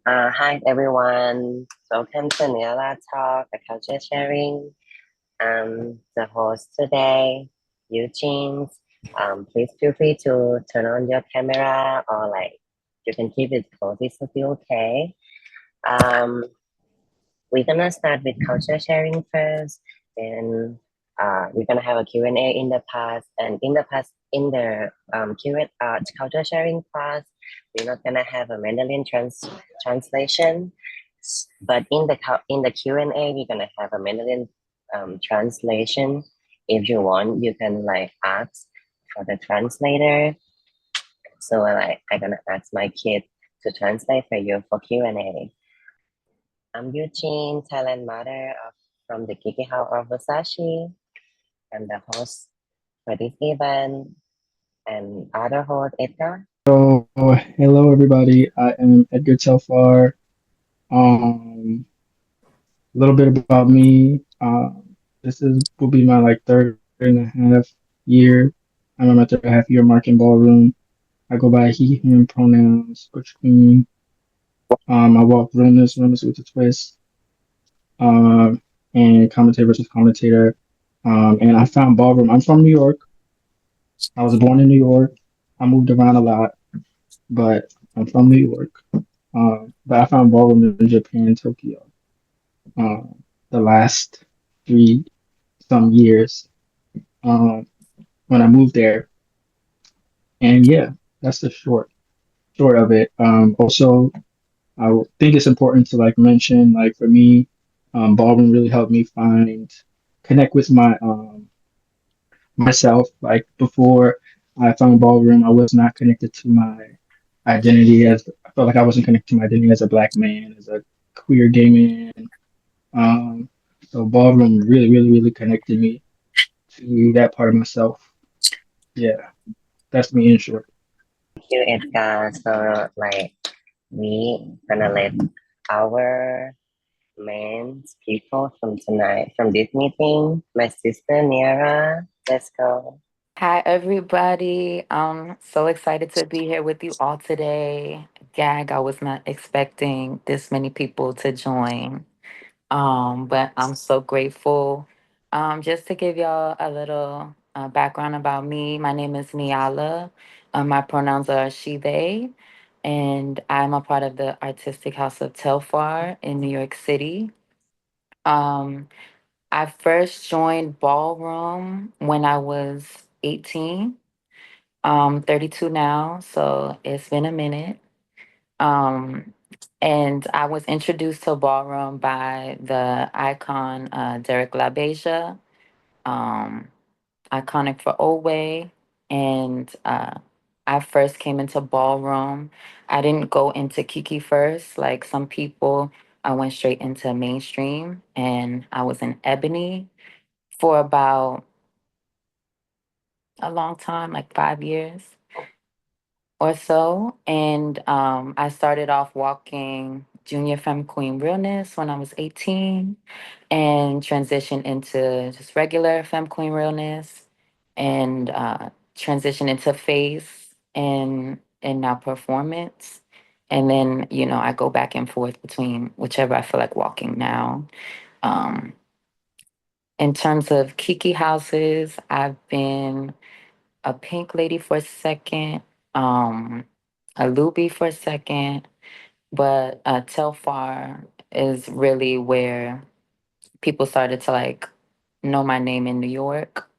Hi everyone, welcome to Niala Talk, the culture sharing. The host today, Eugene. Please feel free to turn on your camera or you can keep it closed. It's still okay. We're gonna start with culture sharing first, then we're gonna have a Q&A in the past, and in the culture sharing class, we're not gonna have a Mandarin translation, but in the Q&A, we're gonna have a Mandarin translation. If you want, you can ask for the translator. So I'm gonna ask my kid to translate for you for Q&A. I'm Yujene, Thailand mother from the Kiki House of Versace. I'm the host for this event, and other host, Edgar. So, hello everybody. I am Edgar Telfar. A little bit about me. This is will be my third and a half year. I'm on my 3.5 year mark in ballroom. I go by he, him pronouns, butch queen. I walk realness with a twist. And commentator versus commentator. And I found ballroom. I'm from New York. I was born in New York. I moved around a lot, but I'm from New York. But I found ballroom in Japan, Tokyo, uh, the last three some years um, when I moved there. And yeah, that's the short of it. Also, think it's important to mention for me, ballroom really helped me connect with myself. Like before I found ballroom, I was not connected to my identity as I felt like I wasn't connected to my identity as a black man, as a queer gay man. Um, so ballroom really connected me to that part of myself. Yeah, that's me in short. Thank you, Edgar. So we gonna let our main people from tonight from this meeting, my sister Niara. Let's go. Hi, everybody. I'm so excited to be here with you all today. Gag, I was not expecting this many people to join, but I'm so grateful. Just to give y'all a little background about me, my name is Niala. My pronouns are she, they, and I'm a part of the Artistic House of Telfar in New York City. Um, I first joined Ballroom when I was 18. 32 now, so it's been a minute. Um, and I was introduced to ballroom by the icon Derek LaBeija, um, iconic for Owe. And I first came into ballroom. I didn't go into Kiki first, like some people. I went straight into mainstream, and I was in Ebony for about a long time, like 5 years or so. And I started off walking Junior Femme Queen Realness when I was 18 and transitioned into just regular Femme Queen Realness and transitioned into face and now performance. And then, I go back and forth between whichever I feel like walking now. Um, in terms of Kiki houses, I've been a pink lady for a second, um, a Luby for a second, but Telfar is really where people started to know my name in New York.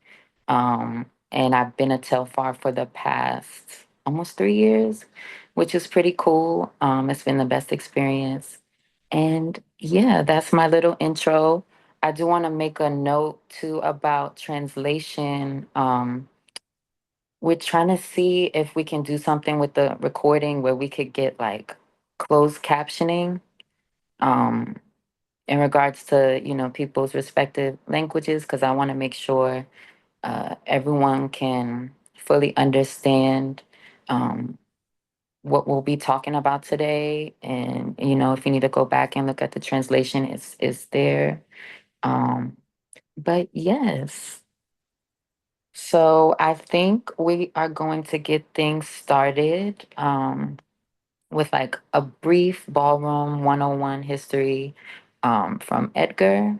And I've been a Telfar for the past almost 3 years, which is pretty cool. It's been the best experience. And yeah, that's my little intro. I do want to make a note too about translation. We're trying to see if we can do something with the recording where we could get closed captioning um, in regards to, people's respective languages, because I want to make sure everyone can fully understand um, what we'll be talking about today. And, if you need to go back and look at the translation, it's there. Um, but yes. So I think we are going to get things started. with like a brief ballroom 101 history from Edgar.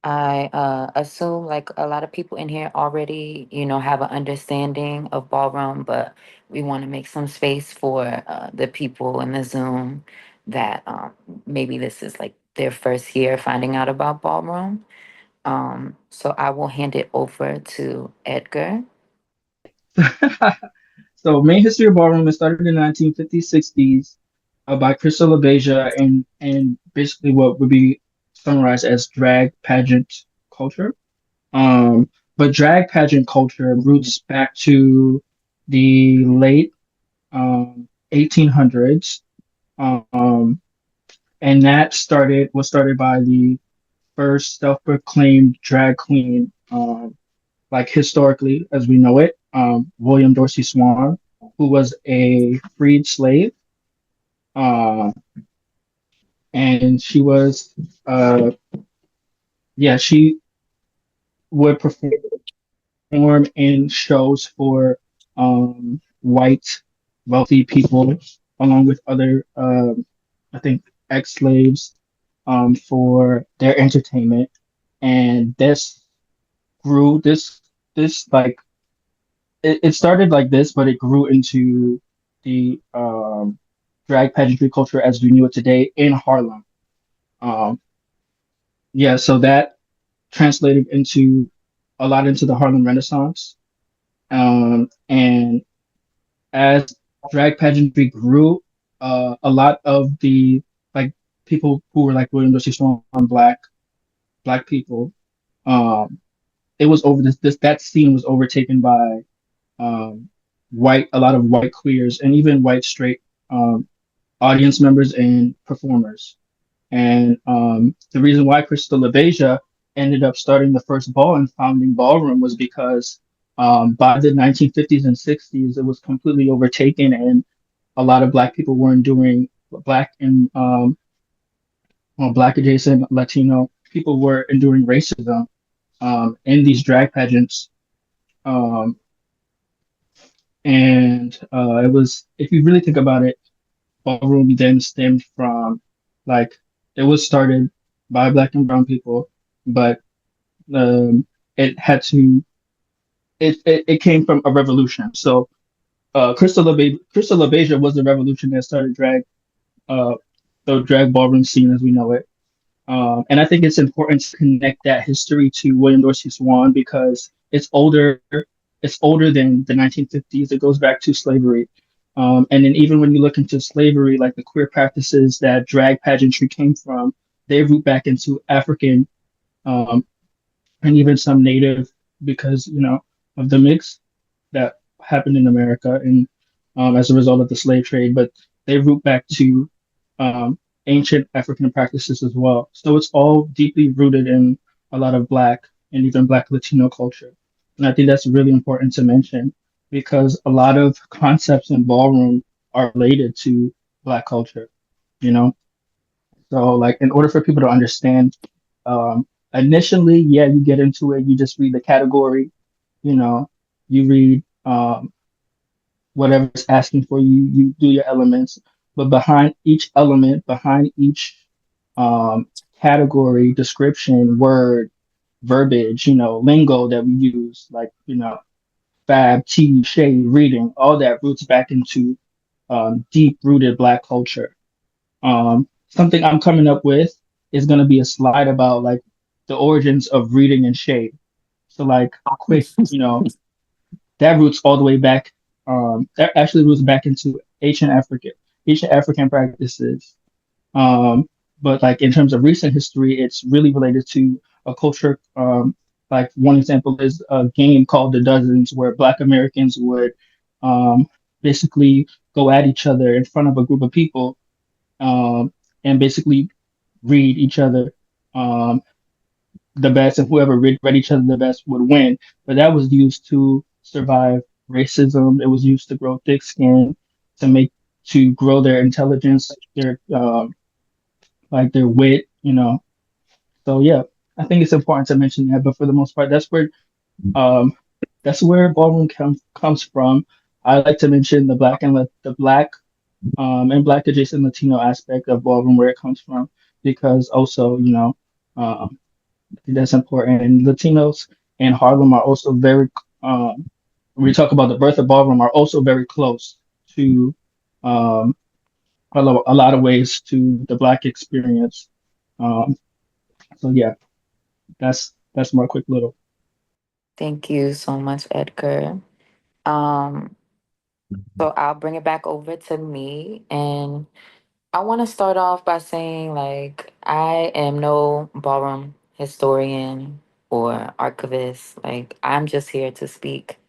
I assume like a lot of people in here already, have an understanding of ballroom, but we want to make some space for the people in the Zoom that maybe this is like their first year finding out about ballroom. So I will hand it over to Edgar. So main history of ballroom, it started in the 1950s, 60s by Crystal LaBeija and basically what would be summarized as drag pageant culture. But drag pageant culture roots back to the late 1800s. And that was started by the first self-proclaimed drag queen, like historically as we know it, William Dorsey Swan, who was a freed slave. And she was, she would perform in shows for white wealthy people, along with other, I think, ex-slaves, for their entertainment. And this grew. This like it started like this, but it grew into the drag pageantry culture as we knew it today in Harlem. Um, so that translated into a lot into the Harlem Renaissance. And as drag pageantry grew, a lot of the like people who were like William Dorsey Swan, black people, um, it was over this that scene was overtaken by um, a lot of white queers and even white straight um, audience members and performers. And the reason why Crystal LaBeija ended up starting the first ball and founding ballroom was because by the 1950s and 60s, it was completely overtaken, and a lot of black people were enduring black and black adjacent Latino people were enduring racism in these drag pageants. Um, and it was, if you really think about it, ballroom then stemmed from like it was started by black and brown people, but it had to it came from a revolution. So Crystal LaBeija was the revolution that started uh, the drag ballroom scene as we know it. And I think it's important to connect that history to William Dorsey Swan because it's older. It's older than the 1950s. It goes back to slavery. And then even when you look into slavery, like the queer practices that drag pageantry came from, they root back into African um, and even some Native because of the mix that happened in America and as a result of the slave trade. But they root back to um, ancient African practices as well. So it's all deeply rooted in a lot of Black and even Black Latino culture. And I think that's really important to mention because a lot of concepts in ballroom are related to Black culture, you know? So, like, in order for people to understand, initially, yeah, you get into it, you just read the category, you know, you read whatever it's asking for you, you do your elements. But behind each element, behind each um, category, description, word, verbiage, lingo that we use, like, fab, tea, shade, reading, all that roots back into deep rooted Black culture. Something I'm coming up with is going to be a slide about like the origins of reading and shade. So, like, quick, that roots all the way back. That actually roots back into ancient African practices. Um, but like in terms of recent history, it's really related to a culture. Like one example is a game called The Dozens, where Black Americans would um, basically go at each other in front of a group of people um, and basically read each other um, the best, and whoever read each other the best would win. But that was used to survive racism. It was used to grow thick skin, to grow their intelligence, their like their wit. So yeah, I think it's important to mention that. But for the most part, um, that's where ballroom comes from. I like to mention the black and black adjacent Latino aspect of ballroom where it comes from, because also, um, that's important. And Latinos in Harlem are also very, when we talk about the birth of ballroom, are also very close to um, a lot of ways to the black experience. Um, so yeah, that's my quick little. Thank you so much, Edgar. Um, so I'll bring it back over to me, and I want to start off by saying, like, I am no ballroom historian or archivist. Like, I'm just here to speak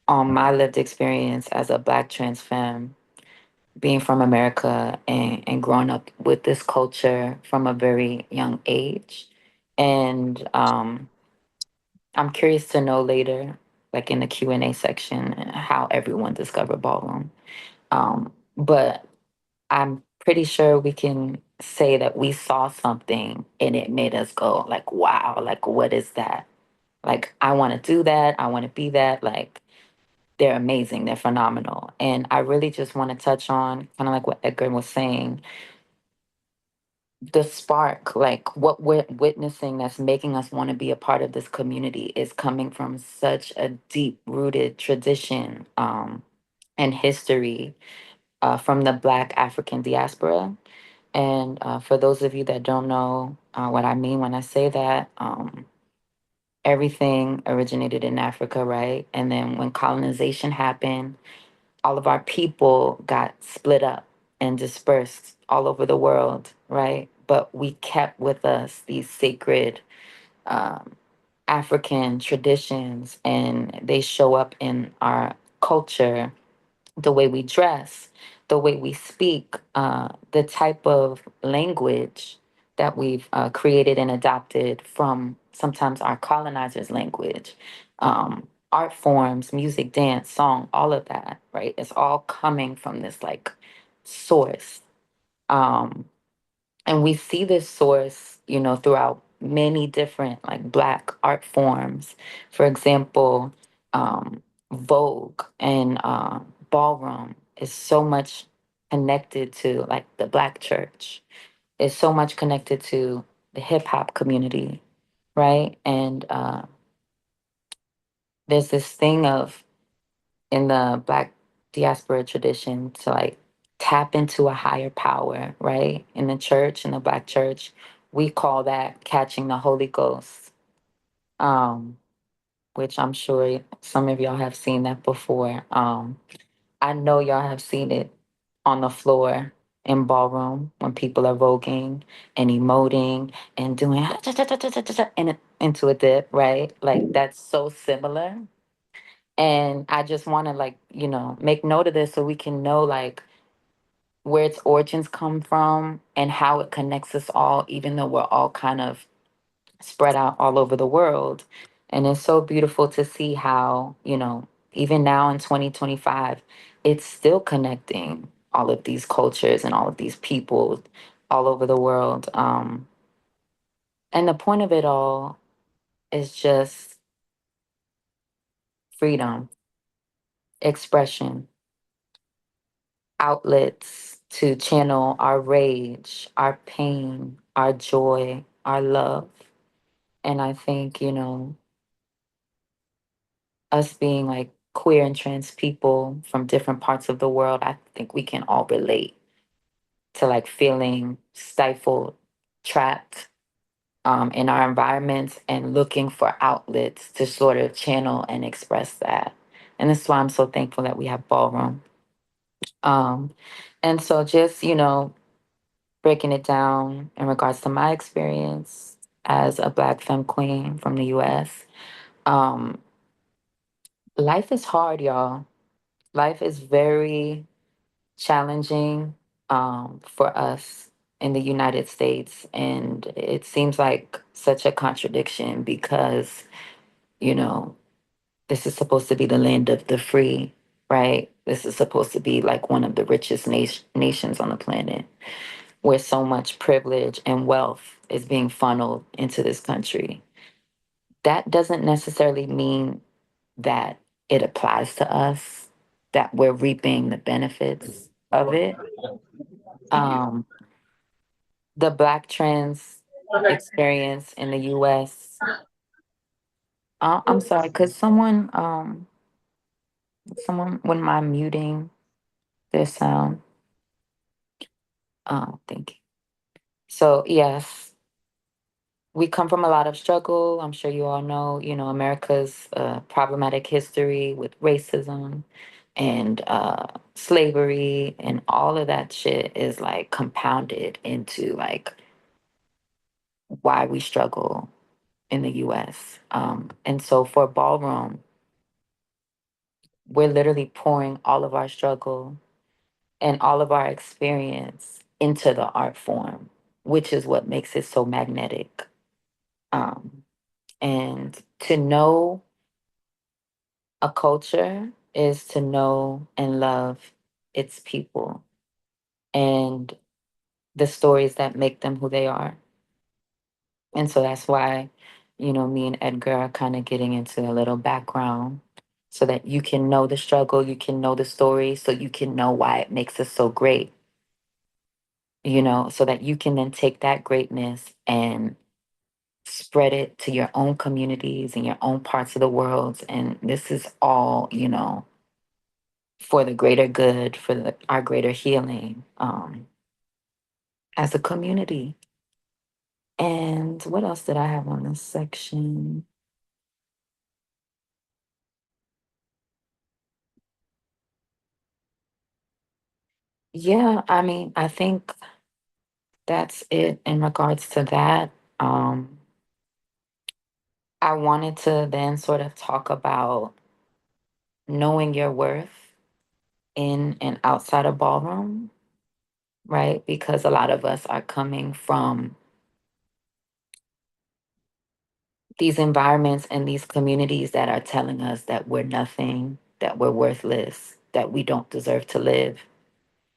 on my lived experience as a Black trans femme, being from America and growing up with this culture from a very young age. And I'm curious to know later, like in the Q&A section, how everyone discovered ballroom. But I'm pretty sure we can say that we saw something and it made us go like, wow, like what is that? Like I want to do that. I want to be that. Like they're amazing. They're phenomenal. And I really just want to touch on kind of like what Edgar was saying, the spark, like what we're witnessing that's making us want to be a part of this community is coming from such a deep rooted tradition and history from the Black African diaspora. And for those of you that don't know what I mean when I say that, everything originated in Africa, right? And then when colonization happened, all of our people got split up and dispersed all over the world, right? But we kept with us these sacred um, African traditions, and they show up in our culture, the way we dress, the way we speak, the type of language that we've created and adopted from sometimes our colonizers' language, art forms, music, dance, song, all of that, right? It's all coming from this like source. Um, and we see this source, throughout many different like Black art forms. For example, Vogue and ballroom is so much connected to like the Black church. It's so much connected to the hip hop community, right? And there's this thing of in the Black diaspora tradition to like tap into a higher power, right? In the church, in the Black church, we call that catching the Holy Ghost, um, which I'm sure some of y'all have seen that before. I know y'all have seen it on the floor in ballroom when people are voguing and emoting and doing into a dip, right? Like that's so similar. And I just want to like, make note of this so we can know like where its origins come from and how it connects us all, even though we're all kind of spread out all over the world. And it's so beautiful to see how, even now in 2025, it's still connecting all of these cultures and all of these people all over the world. And the point of it all is just freedom, expression, outlets to channel our rage, our pain, our joy, our love. And I think, us being like queer and trans people from different parts of the world, I think we can all relate to like feeling stifled, trapped in our environments and looking for outlets to sort of channel and express that. And this is why I'm so thankful that we have ballroom. Um, and so just, breaking it down in regards to my experience as a Black femme queen from the US, um, life is hard, y'all. Life is very challenging for us in the United States. And it seems like such a contradiction because, you know, this is supposed to be the land of the free, right? This is supposed to be like one of the richest nations on the planet where so much privilege and wealth is being funneled into this country. That doesn't necessarily mean that it applies to us. that we're reaping the benefits of it. The Black trans experience in the U.S. I'm sorry, could someone wouldn't mind muting their sound? Thank you. So yes, we come from a lot of struggle. I'm sure you all know, America's problematic history with racism and slavery, and all of that shit is like compounded into like why we struggle in the US. And so for Ballroom, we're literally pouring all of our struggle and all of our experience into the art form, which is what makes it so magnetic. And to know a culture is to know and love its people and the stories that make them who they are. And so that's why, me and Edgar are kind of getting into a little background so that you can know the struggle, you can know the story, so you can know why it makes us so great, so that you can then take that greatness and spread it to your own communities and your own parts of the world. And this is all, for the greater good, for our greater healing as a community. And what else did I have on this section? Yeah, I mean, I think that's it in regards to that. I wanted to then sort of talk about knowing your worth in and outside of ballroom, right? Because a lot of us are coming from these environments and these communities that are telling us that we're nothing, that we're worthless, that we don't deserve to live,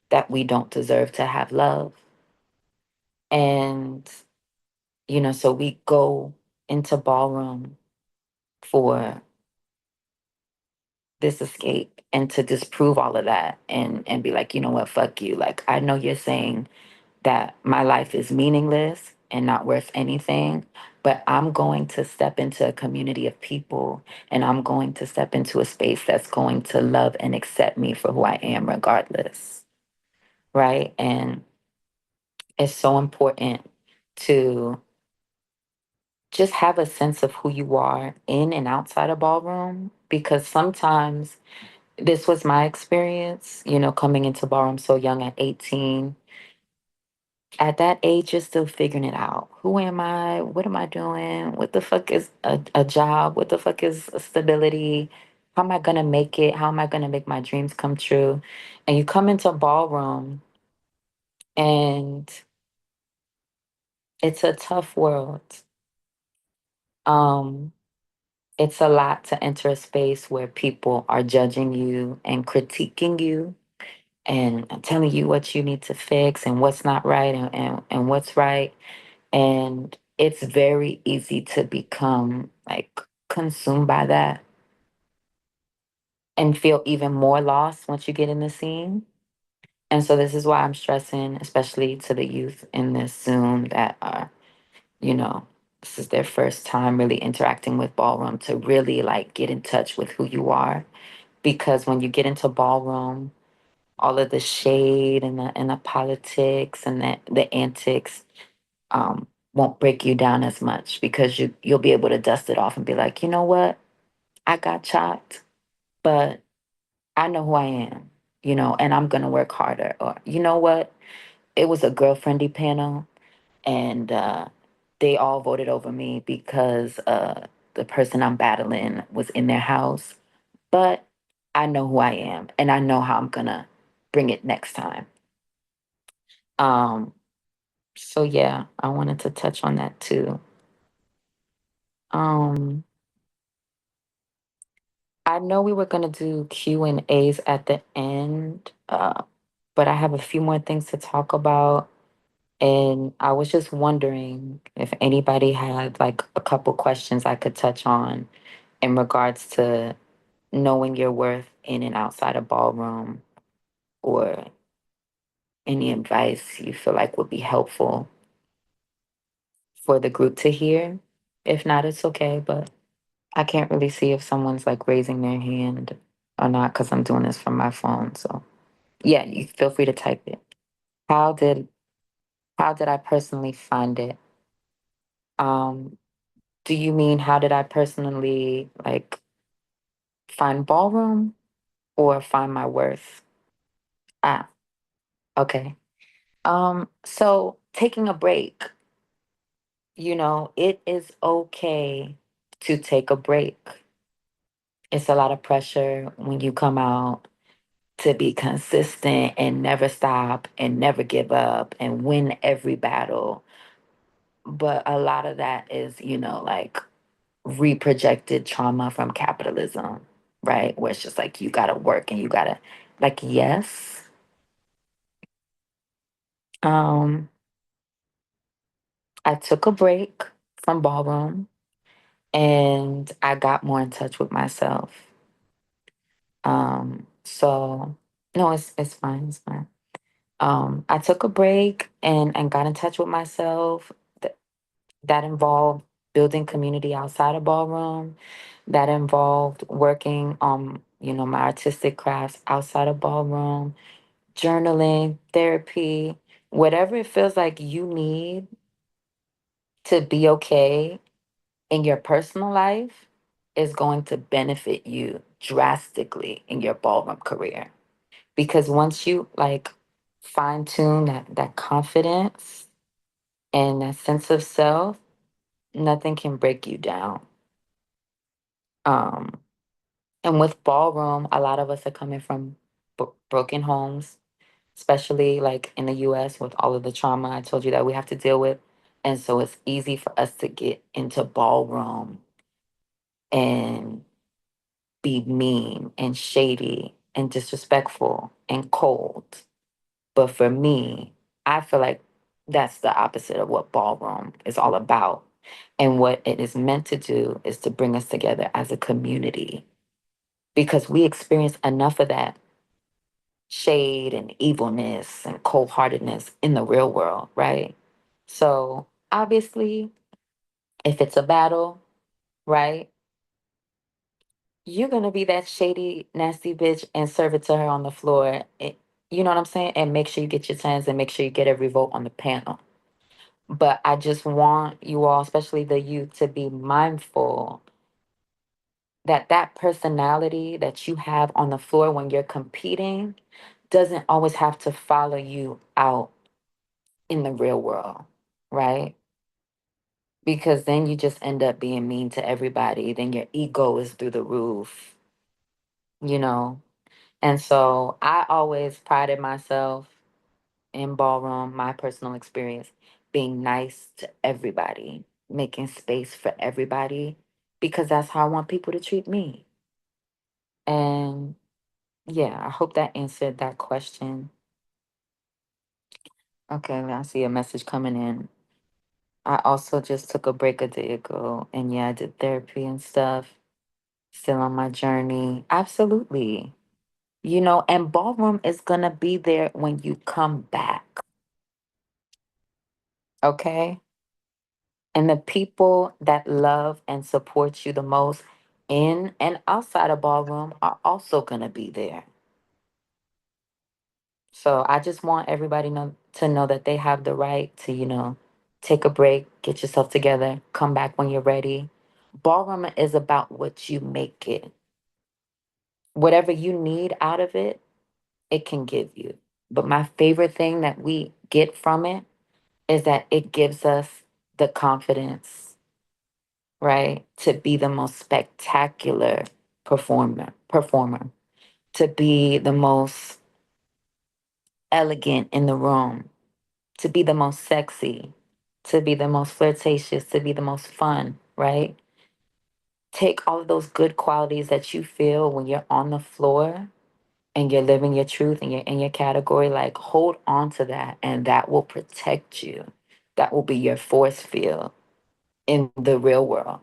that we don't deserve to have love. And, so we go into ballroom for this escape and to disprove all of that and be like, you know what, fuck you. Like, I know you're saying that my life is meaningless and not worth anything, but I'm going to step into a community of people and I'm going to step into a space that's going to love and accept me for who I am regardless. Right? And it's so important to just have a sense of who you are in and outside of ballroom, because sometimes this was my experience, coming into ballroom so young at 18. At that age, you're still figuring it out. Who am I? What am I doing? What the fuck is a job? What the fuck is a stability? How am I going to make it? How am I going to make my dreams come true? And you come into ballroom and it's a tough world. Um, it's a lot to enter a space where people are judging you and critiquing you and telling you what you need to fix and what's not right and what's right. And it's very easy to become like consumed by that and feel even more lost once you get in the scene. And so this is why I'm stressing, especially to the youth in this Zoom that are, you know, this is their first time really interacting with ballroom, to really like get in touch with who you are. Because when you get into ballroom, all of the shade and the politics and the antics won't break you down as much, because you'll be able to dust it off and be like, you know what, I got chopped, but I know who I am, and I'm gonna work harder. Or you know what, it was a girlfriendy panel, and they all voted over me because the person I'm battling was in their house, but I know who I am, and I know how I'm gonna bring it next time. Um, so yeah, I wanted to touch on that too. Um, I know we were gonna do Q&As at the end, but I have a few more things to talk about, and I was just wondering if anybody had like a couple questions I could touch on in regards to knowing your worth in and outside a ballroom, or any advice you feel like would be helpful for the group to hear. If not, it's okay, but I can't really see if someone's like raising their hand or not because I'm doing this from my phone. So yeah, you feel free to type it. How did I personally find it? Um, do you mean how did I personally like find ballroom or find my worth? Ah, okay. So taking a break, it is okay to take a break. It's a lot of pressure when you come out to be consistent and never stop and never give up and win every battle. But a lot of that is, like reprojected trauma from capitalism, right? Where it's just like you gotta work and you gotta, like, yes. Um, I took a break from ballroom and I got more in touch with myself. So no, it's fine, it's fine. I took a break and got in touch with myself. That involved building community outside of ballroom. That involved working on, my artistic crafts outside of ballroom, journaling, therapy, whatever it feels like you need to be okay in your personal life is going to benefit you drastically in your ballroom career. Because once you like fine tune that confidence and that sense of self, nothing can break you down. Um, and with ballroom, a lot of us are coming from broken homes, especially like in the US with all of the trauma I told you that we have to deal with. And so it's easy for us to get into ballroom and be mean and shady and disrespectful and cold. But for me, I feel like that's the opposite of what ballroom is all about. And what it is meant to do is to bring us together as a community because we experience enough of that shade and evilness and cold heartedness in the real world, right? So obviously, if it's a battle, right, you're going to be that shady, nasty bitch and serve it to her on the floor. You know what I'm saying? And make sure you get your tens and make sure you get every vote on the panel. But I just want you all, especially the youth, to be mindful that that personality that you have on the floor when you're competing doesn't always have to follow you out in the real world, right? Because then you just end up being mean to everybody. Then your ego is through the roof, you know? And so I always prided myself in ballroom, my personal experience, being nice to everybody, making space for everybody, because that's how I want people to treat me. And yeah, I hope that answered that question. Okay, I see a message coming in. I also just took a break a day ago, and yeah, I did therapy and stuff. Still on my journey. Absolutely. And ballroom is going to be there when you come back. Okay? And the people that love and support you the most in and outside of ballroom are also going to be there. So I just want everybody to know that they have the right to, take a break, get yourself together, come back when you're ready. Ballroom is about what you make it. Whatever you need out of it, it can give you. But my favorite thing that we get from it is that it gives us the confidence, right? To be the most spectacular performer, to be the most elegant in the room, to be the most sexy, to be the most flirtatious, to be the most fun, right? Take all of those good qualities that you feel when you're on the floor and you're living your truth and you're in your category, like hold on to that and that will protect you. That will be your force field in the real world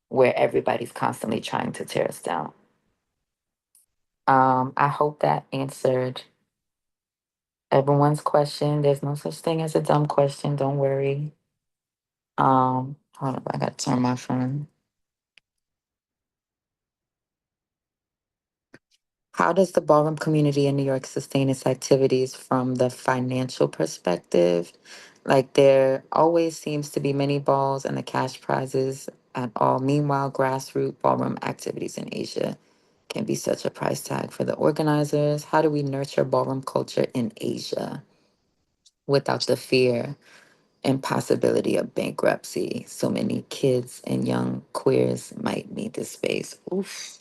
where everybody's constantly trying to tear us down. I hope that answered everyone's question. There's no such thing as a dumb question. Don't worry. Hold up, I gotta turn my phone. How does the ballroom community in New York sustain its activities from the financial perspective? Like there always seems to be many balls and the cash prizes at all. Meanwhile, grassroots ballroom activities in Asia can be such a price tag for the organizers. How do we nurture ballroom culture in Asia without the fear and possibility of bankruptcy? So many kids and young queers might need this space. Oof,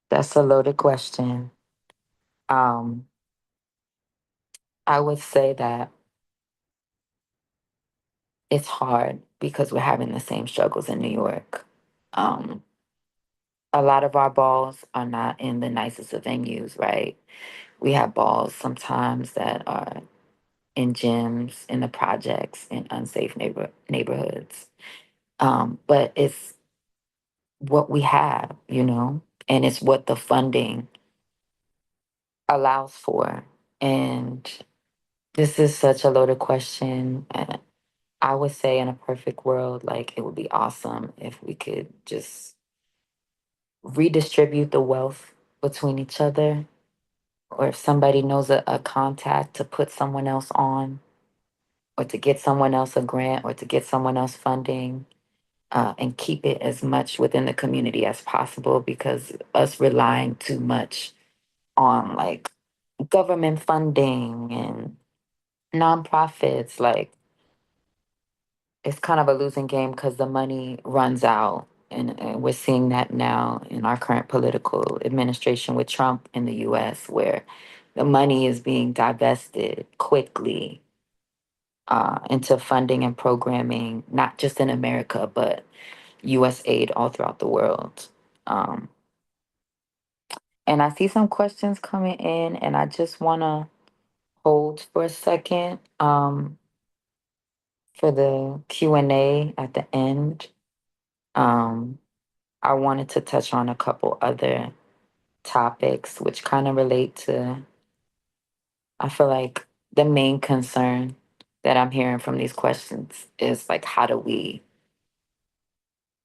that's a loaded question. Um, I would say that it's hard because we're having the same struggles in New York. Um, a lot of our balls are not in the nicest of venues, right? We have balls sometimes that are in gyms, in the projects, in unsafe neighborhoods. But it's what we have, and it's what the funding allows for. And this is such a loaded question. I would say in a perfect world, like it would be awesome if we could just redistribute the wealth between each other, or if somebody knows a contact to put someone else on, or to get someone else a grant, or to get someone else funding, and keep it as much within the community as possible, because us relying too much on like government funding and nonprofits, like it's kind of a losing game because the money runs out. And we're seeing that now in our current political administration with Trump in the US, where the money is being divested quickly into funding and programming, not just in America, but US aid all throughout the world. Um, and I see some questions coming in, and I just want to hold for a second for the Q&A at the end. I wanted to touch on a couple other topics which kind of relate to, I feel like the main concern that I'm hearing from these questions is like, how do we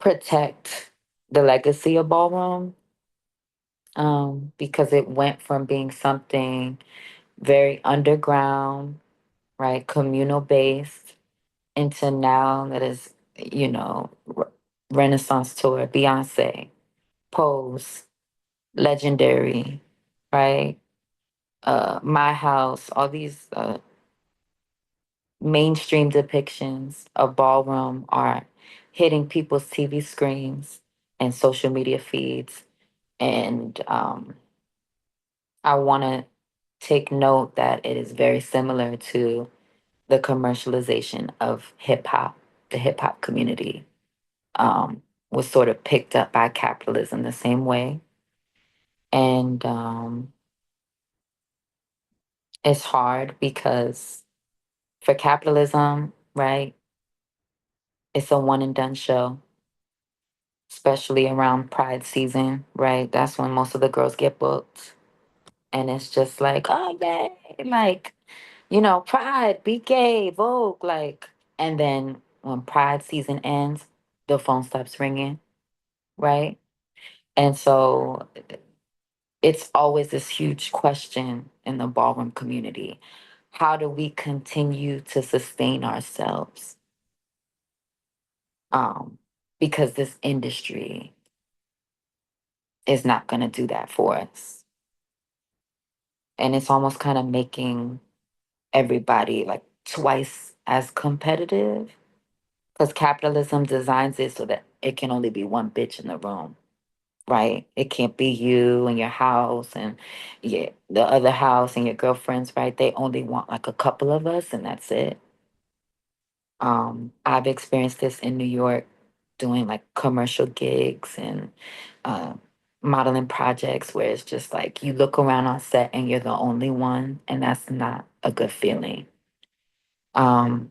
protect the legacy of ballroom? Because it went from being something very underground, right, communal based, into now that is, Renaissance tour, Beyonce, Pose, Legendary, right? My House, all these mainstream depictions of ballroom are hitting people's TV screens and social media feeds. And I want to take note that it is very similar to the commercialization of hip hop. The hip hop community was sort of picked up by capitalism the same way. And it's hard because for capitalism, right, it's a one and done show, especially around Pride season, right? That's when most of the girls get booked. And it's just like, oh, yay, like, Pride, be gay, Vogue, like, and then when Pride season ends, the phone stops ringing, right? And so it's always this huge question in the ballroom community. How do we continue to sustain ourselves? Because this industry is not going to do that for us. And it's almost kind of making everybody like twice as competitive, because capitalism designs it so that it can only be one bitch in the room, right? It can't be you and your house and the other house and your girlfriends, right? They only want like a couple of us and that's it. I've experienced this in New York doing like commercial gigs and uh, modeling projects where it's just like you look around on set and you're the only one, and that's not a good feeling. Um,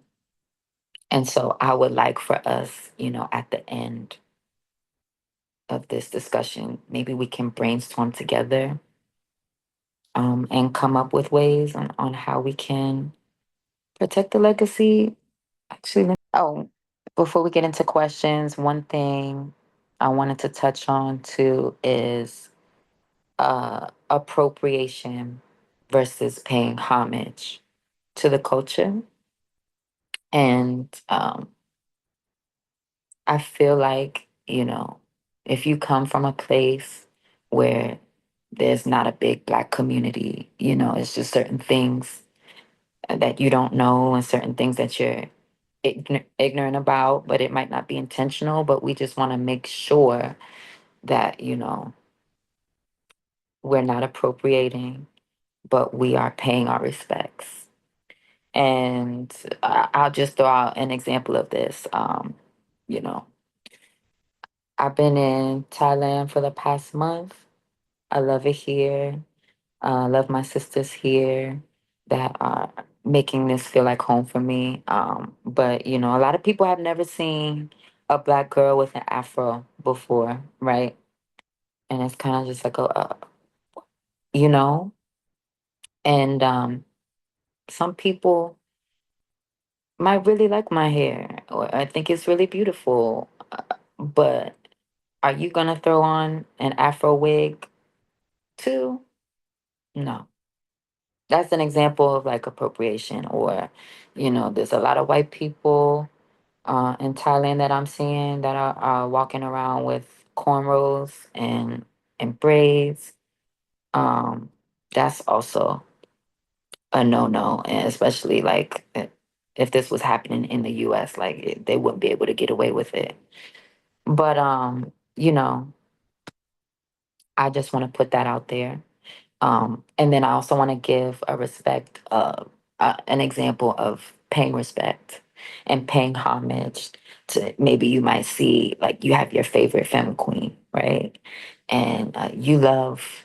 and so I would like for us, at the end, of this discussion. Maybe we can brainstorm together and come up with ways on how we can protect the legacy. Actually, before we get into questions, one thing I wanted to touch on too is appropriation versus paying homage to the culture. And I feel like, if you come from a place where there's not a big Black community, it's just certain things that you don't know and certain things that you're ignorant about, but it might not be intentional. But we just want to make sure that, we're not appropriating, but we are paying our respects. And I'll just throw out an example of this. You know, I've been in Thailand for the past month. I love it here. I love my sisters here that are making this feel like home for me. But, a lot of people have never seen a Black girl with an afro before, right? And it's kind of just like you know, and some people might really like my hair, or I think it's really beautiful. But are you gonna throw on an afro wig too? No. That's an example of like appropriation, or there's a lot of white people in Thailand that I'm seeing that are walking around with cornrows and braids. Um, that's also a no-no, and especially like if this was happening in the U.S., like they wouldn't be able to get away with it. But I just want to put that out there. And then I also want to give a respect, an example of paying respect and paying homage to, maybe you might see, like, you have your favorite femme queen, right? And you love,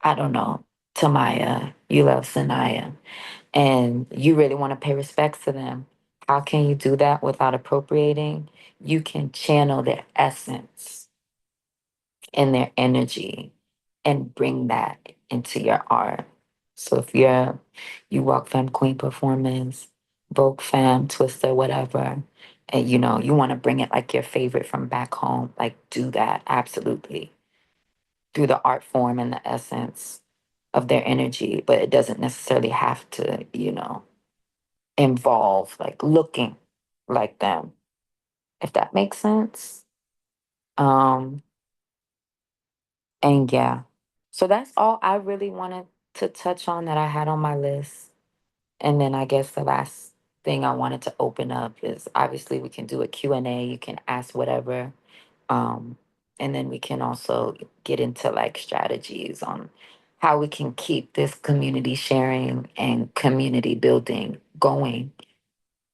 I don't know, Tamaya, you love Sanaya, and you really want to pay respects to them. How can you do that without appropriating? You can channel their essence and their energy and bring that into your art. So if you walk femme queen performance, Vogue femme, twister, whatever, and you want to bring it like your favorite from back home, like do that absolutely through the art form and the essence of their energy. But it doesn't necessarily have to, involve like looking like them, if that makes sense. Um, and yeah. So that's all I really wanted to touch on that I had on my list. And then I guess the last thing I wanted to open up is, obviously we can do a Q&A. You can ask whatever. Um, and then we can also get into like strategies on how we can keep this community sharing and community building going,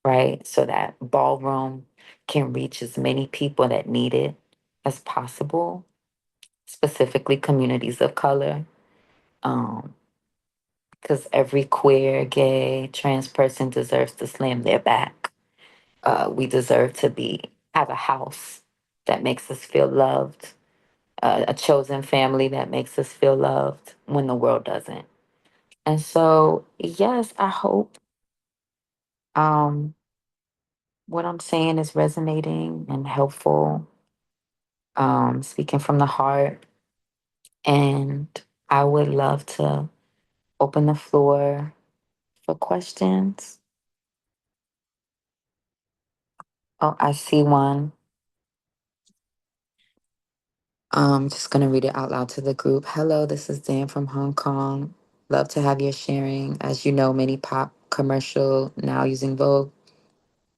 right? So that ballroom can reach as many people that need it as possible, specifically communities of color. Um, because every queer, gay, trans person deserves to slam their back. We deserve to have a house that makes us feel loved, a chosen family that makes us feel loved when the world doesn't. And so, yes, I hope um, what I'm saying is resonating and helpful, speaking from the heart. And I would love to open the floor for questions. Oh, I see one. Just gonna read it out loud to the group. Hello, this is Dan from Hong Kong. Love to have your sharing. As you know, many pop commercial now using Vogue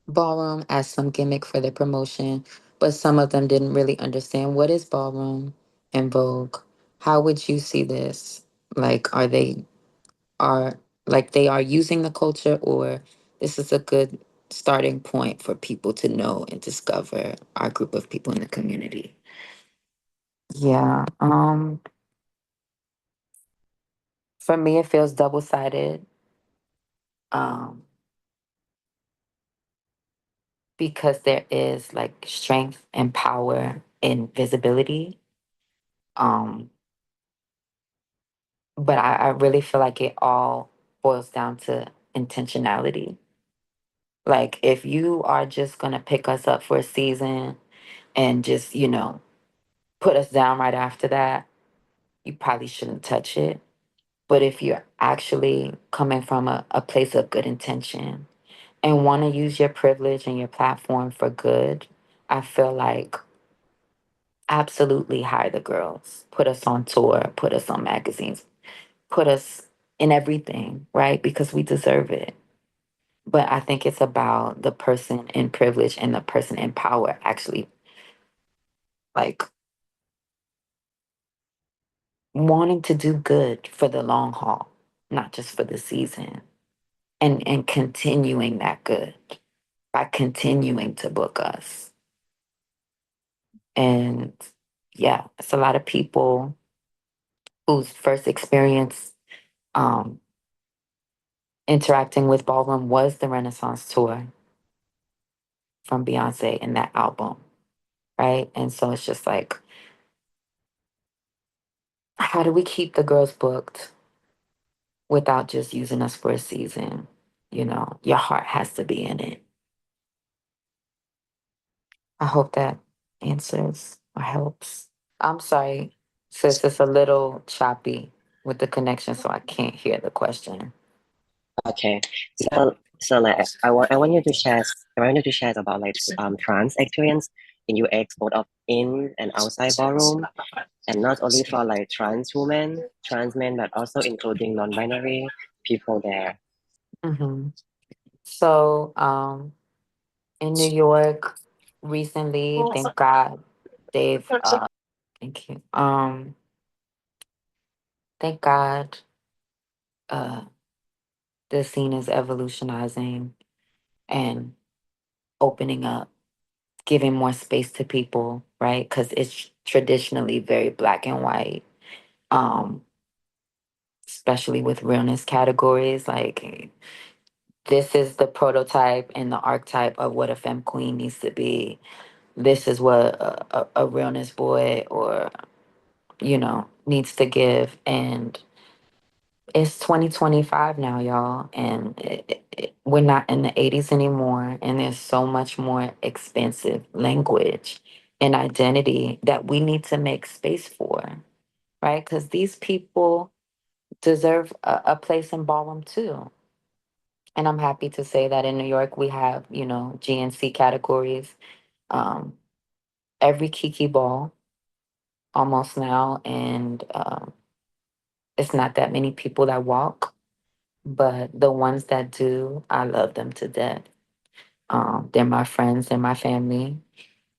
Ballroom as some gimmick for their promotion, but some of them didn't really understand what is Ballroom and Vogue. How would you see this? Like, are they are using the culture, or this is a good starting point for people to know and discover our group of people in the community? Yeah. For me, it feels double sided, um, because there is like strength and power in visibility. But I really feel like it all boils down to intentionality. Like if you are just gonna pick us up for a season and just, put us down right after that, you probably shouldn't touch it. But if you're actually coming from a place of good intention and want to use your privilege and your platform for good, I feel like absolutely hire the girls. Put us on tour, put us on magazines, put us in everything, right? Because we deserve it. But I think it's about the person in privilege and the person in power actually like wanting to do good for the long haul, not just for the season. And continuing that good by continuing to book us. And yeah, it's a lot of people whose first experience um, interacting with ballroom was the Renaissance tour from Beyonce and that album, right? And so it's just like, how do we keep the girls booked without just using us for a season? Your heart has to be in it. I hope that answers or helps. I'm sorry, sis, it's a little choppy with the connection, so I can't hear the question. Okay, so like I want you to share about like trans experience in UX, both of in and outside ballroom, and not only for like trans women, trans men, but also including non-binary people there. hmm So, in New York recently, thank God, they've thank you. Thank God, uh, the scene is evolutionizing and opening up, giving more space to people, right? Because it's traditionally very black and white. Um, especially with realness categories. Like, this is the prototype and the archetype of what a femme queen needs to be. This is what a realness boy or, needs to give. And it's 2025 now, y'all. And we're not in the 80s anymore. And there's so much more expansive language and identity that we need to make space for, right? Because these people deserve a place in ballroom too. And I'm happy to say that in New York we have, GNC categories, um, every Kiki ball almost now, and it's not that many people that walk, but the ones that do, I love them to death. They're my friends, they're my family.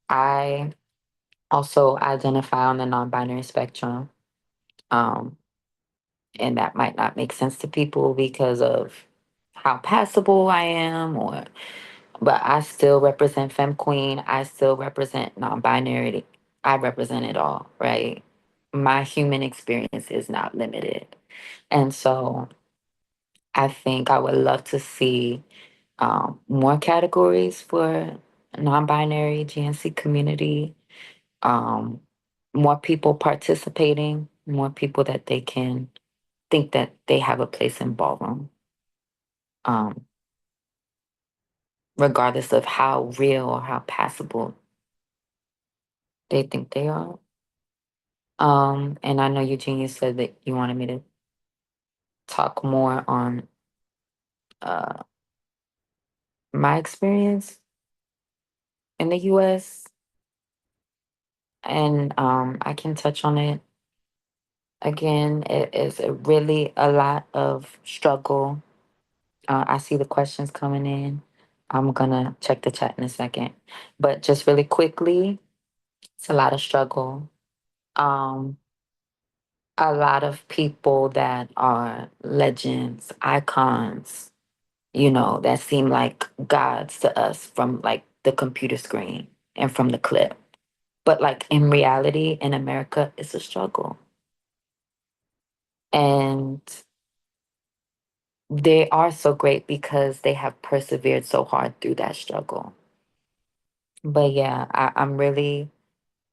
I also identify on the non-binary spectrum, um, and that might not make sense to people because of how passable I am, but I still represent femme queen. I still represent non-binary. I represent it all, right? My human experience is not limited. And so I think I would love to see more categories for non-binary GNC community, um, more people participating, more people that they can think that they have a place in ballroom, um, regardless of how real or how passable they think they are. And I know Eugenia said that you wanted me to talk more on uh, my experience in the US, and I can touch on it again. It is really a lot of struggle. I see the questions coming in. I'm gonna check the chat in a second, but just really quickly, it's a lot of struggle. Um, a lot of people that are legends, icons, that seem like gods to us from like the computer screen and from the clip. But like in reality, in America, it's a struggle. And they are so great because they have persevered so hard through that struggle. But yeah, I'm really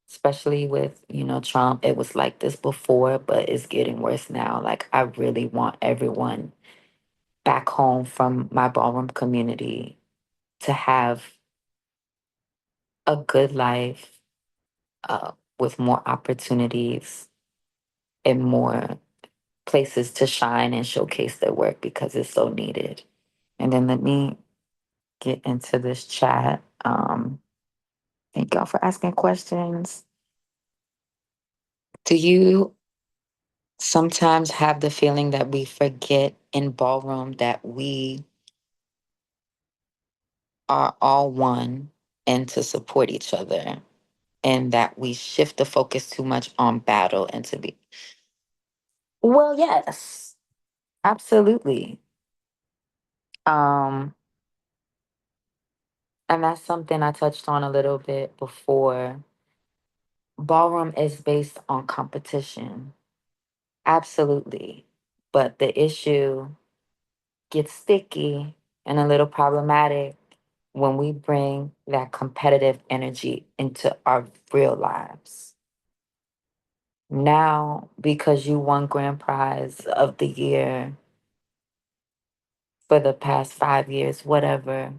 especially with, Trump. It was like this before, but it's getting worse now. Like, I really want everyone back home from my ballroom community to have a good life, with more opportunities and more places to shine and showcase their work because it's so needed. And then let me get into this chat. Thank y'all for asking questions. Do you sometimes have the feeling that we forget in ballroom that we are all one and to support each other, and that we shift the focus too much on battle and to be? Well, yes, absolutely. Um, and that's something I touched on a little bit before. Ballroom is based on competition. Absolutely. But the issue gets sticky and a little problematic when we bring that competitive energy into our real lives. Now, because you won grand prize of the year for the past 5 years, whatever,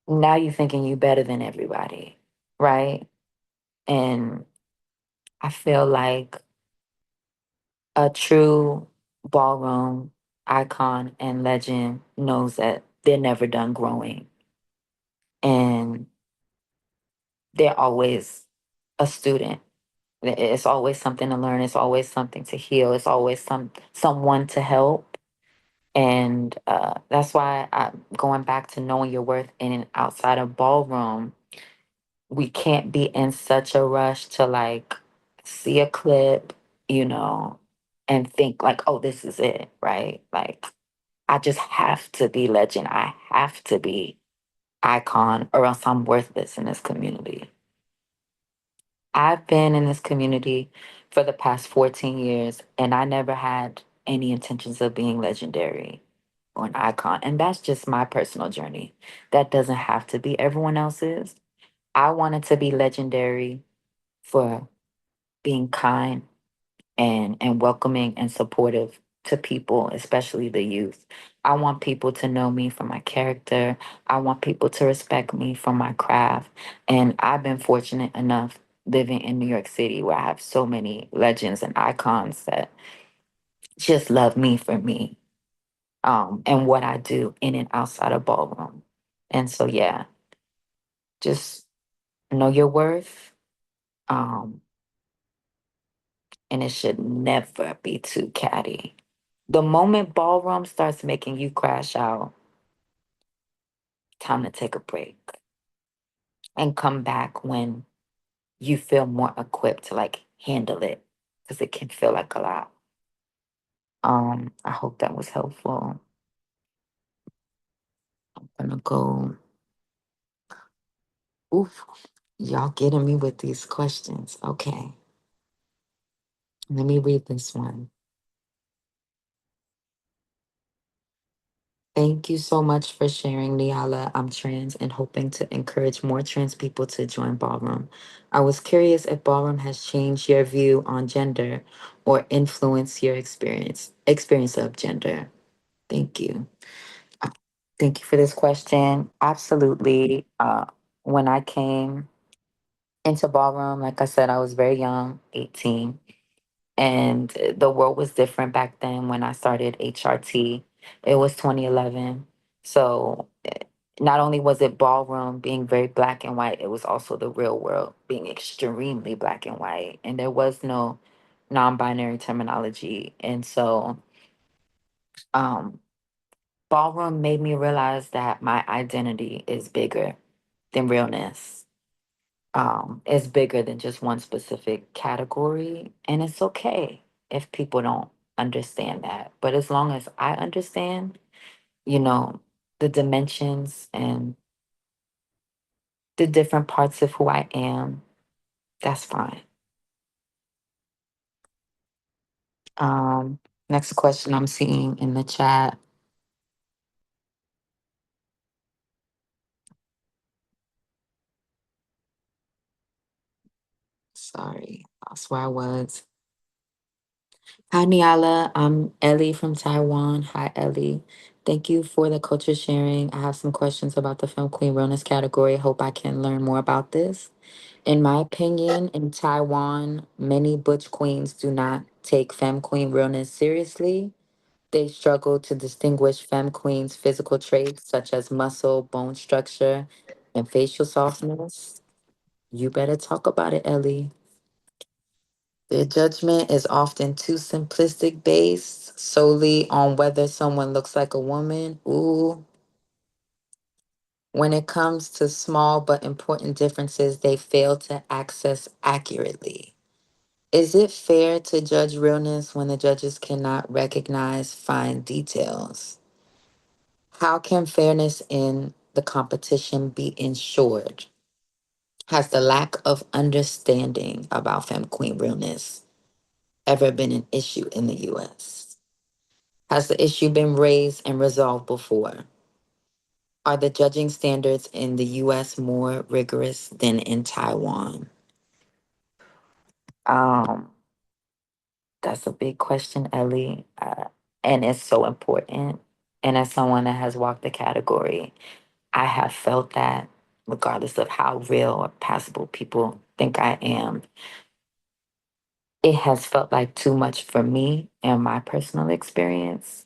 now you're thinking you better than everybody, right? And I feel like a true ballroom icon and legend knows that they're never done growing, and they're always a student. It's always something to learn. It's always something to heal. It's always someone to help. And that's why going back to knowing your worth in and outside of ballroom, we can't be in such a rush to like see a clip, and think like, oh, this is it, right? Like, I just have to be legend. I have to be icon, or else I'm worthless in this community. I've been in this community for the past 14 years, and I never had any intentions of being legendary or an icon. And that's just my personal journey. That doesn't have to be everyone else's. I wanted to be legendary for being kind and welcoming and supportive to people, especially the youth. I want people to know me for my character. I want people to respect me for my craft. And I've been fortunate enough living in New York City where I have so many legends and icons that just love me for me, and what I do in and outside of ballroom. And so, yeah, just know your worth. Um, and it should never be too catty. The moment ballroom starts making you crash out, time to take a break and come back when you feel more equipped to like handle it, because it can feel like a lot. I hope that was helpful. I'm gonna go. Oof, y'all getting me with these questions. Okay, let me read this one. Thank you so much for sharing, Niala. I'm trans and hoping to encourage more trans people to join Ballroom. I was curious if Ballroom has changed your view on gender or influenced your experience of gender. Thank you. Uh, Thank you for this question. Absolutely. When I came into Ballroom, like I said, I was very young, 18. And the world was different back then when I started HRT. It was 2011. So not only was it ballroom being very black and white, it was also the real world being extremely black and white. And there was no non binary terminology. And so um, ballroom made me realize that my identity is bigger than realness. It's bigger than just one specific category, and it's okay if people don't understand that. But as long as I understand, you know, the dimensions and the different parts of who I am, that's fine. Um, Next question I'm seeing in the chat. Sorry, that's where I was. Hi, Niala. I'm Ellie from Taiwan. Hi, Ellie. Thank you for the culture sharing. I have some questions about the Film Queen Realness category. Hope I can learn more about this. In my opinion, in Taiwan, many butch queens do not take femme queen realness seriously. They struggle to distinguish femme queens' physical traits such as muscle, bone structure, and facial softness. You better talk about it, Ellie. Their judgment is often too simplistic, based solely on whether someone looks like a woman. Ooh. When it comes to small but important differences, they fail to access accurately. Is it fair to judge realness when the judges cannot recognize fine details? How can fairness in the competition be ensured? Has the lack of understanding about femme queen realness ever been an issue in the US? Has the issue been raised and resolved before? Are the judging standards in the US more rigorous than in Taiwan? Um, that's a big question, Ellie. And it's so important. And as someone that has walked the category, I have felt that regardless of how real or passable people think I am, it has felt like too much for me and my personal experience.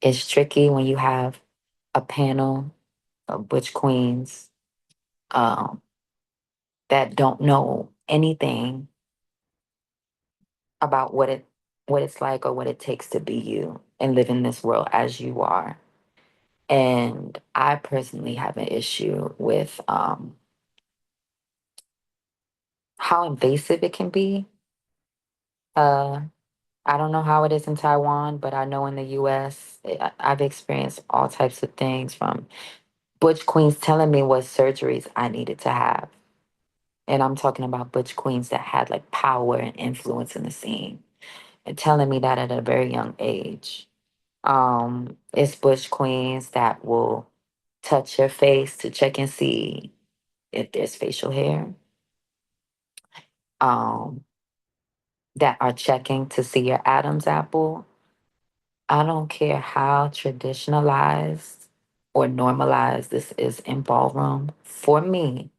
It's tricky when you have a panel of butch queens um, that don't know anything about what it's like or what it takes to be you and live in this world as you are. And I personally have an issue with how invasive it can be. Uh, I don't know how it is in Taiwan, but I know in the US, I've experienced all types of things from butch queens telling me what surgeries I needed to have. And I'm talking about butch queens that had like power and influence in the scene and telling me that at a very young age. It's butch queens that will touch your face to check and see if there's facial hair. Um, that are checking to see your Adam's apple. I don't care how traditionalized or normalized this is in ballroom. For me,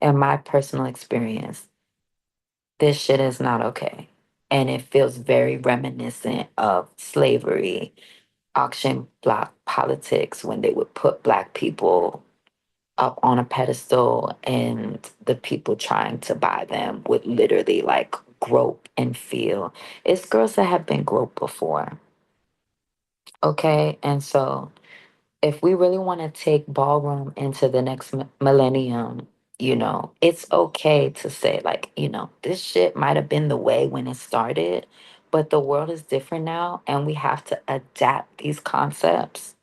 in my personal experience, this shit is not okay. And it feels very reminiscent of slavery, auction block politics, when they would put Black people up on a pedestal and the people trying to buy them would literally like grope and feel. It's girls that have been groped before. Okay. And so if we really want to take ballroom into the next millennium, it's okay to say, like, this shit might have been the way when it started, but the world is different now, and we have to adapt these concepts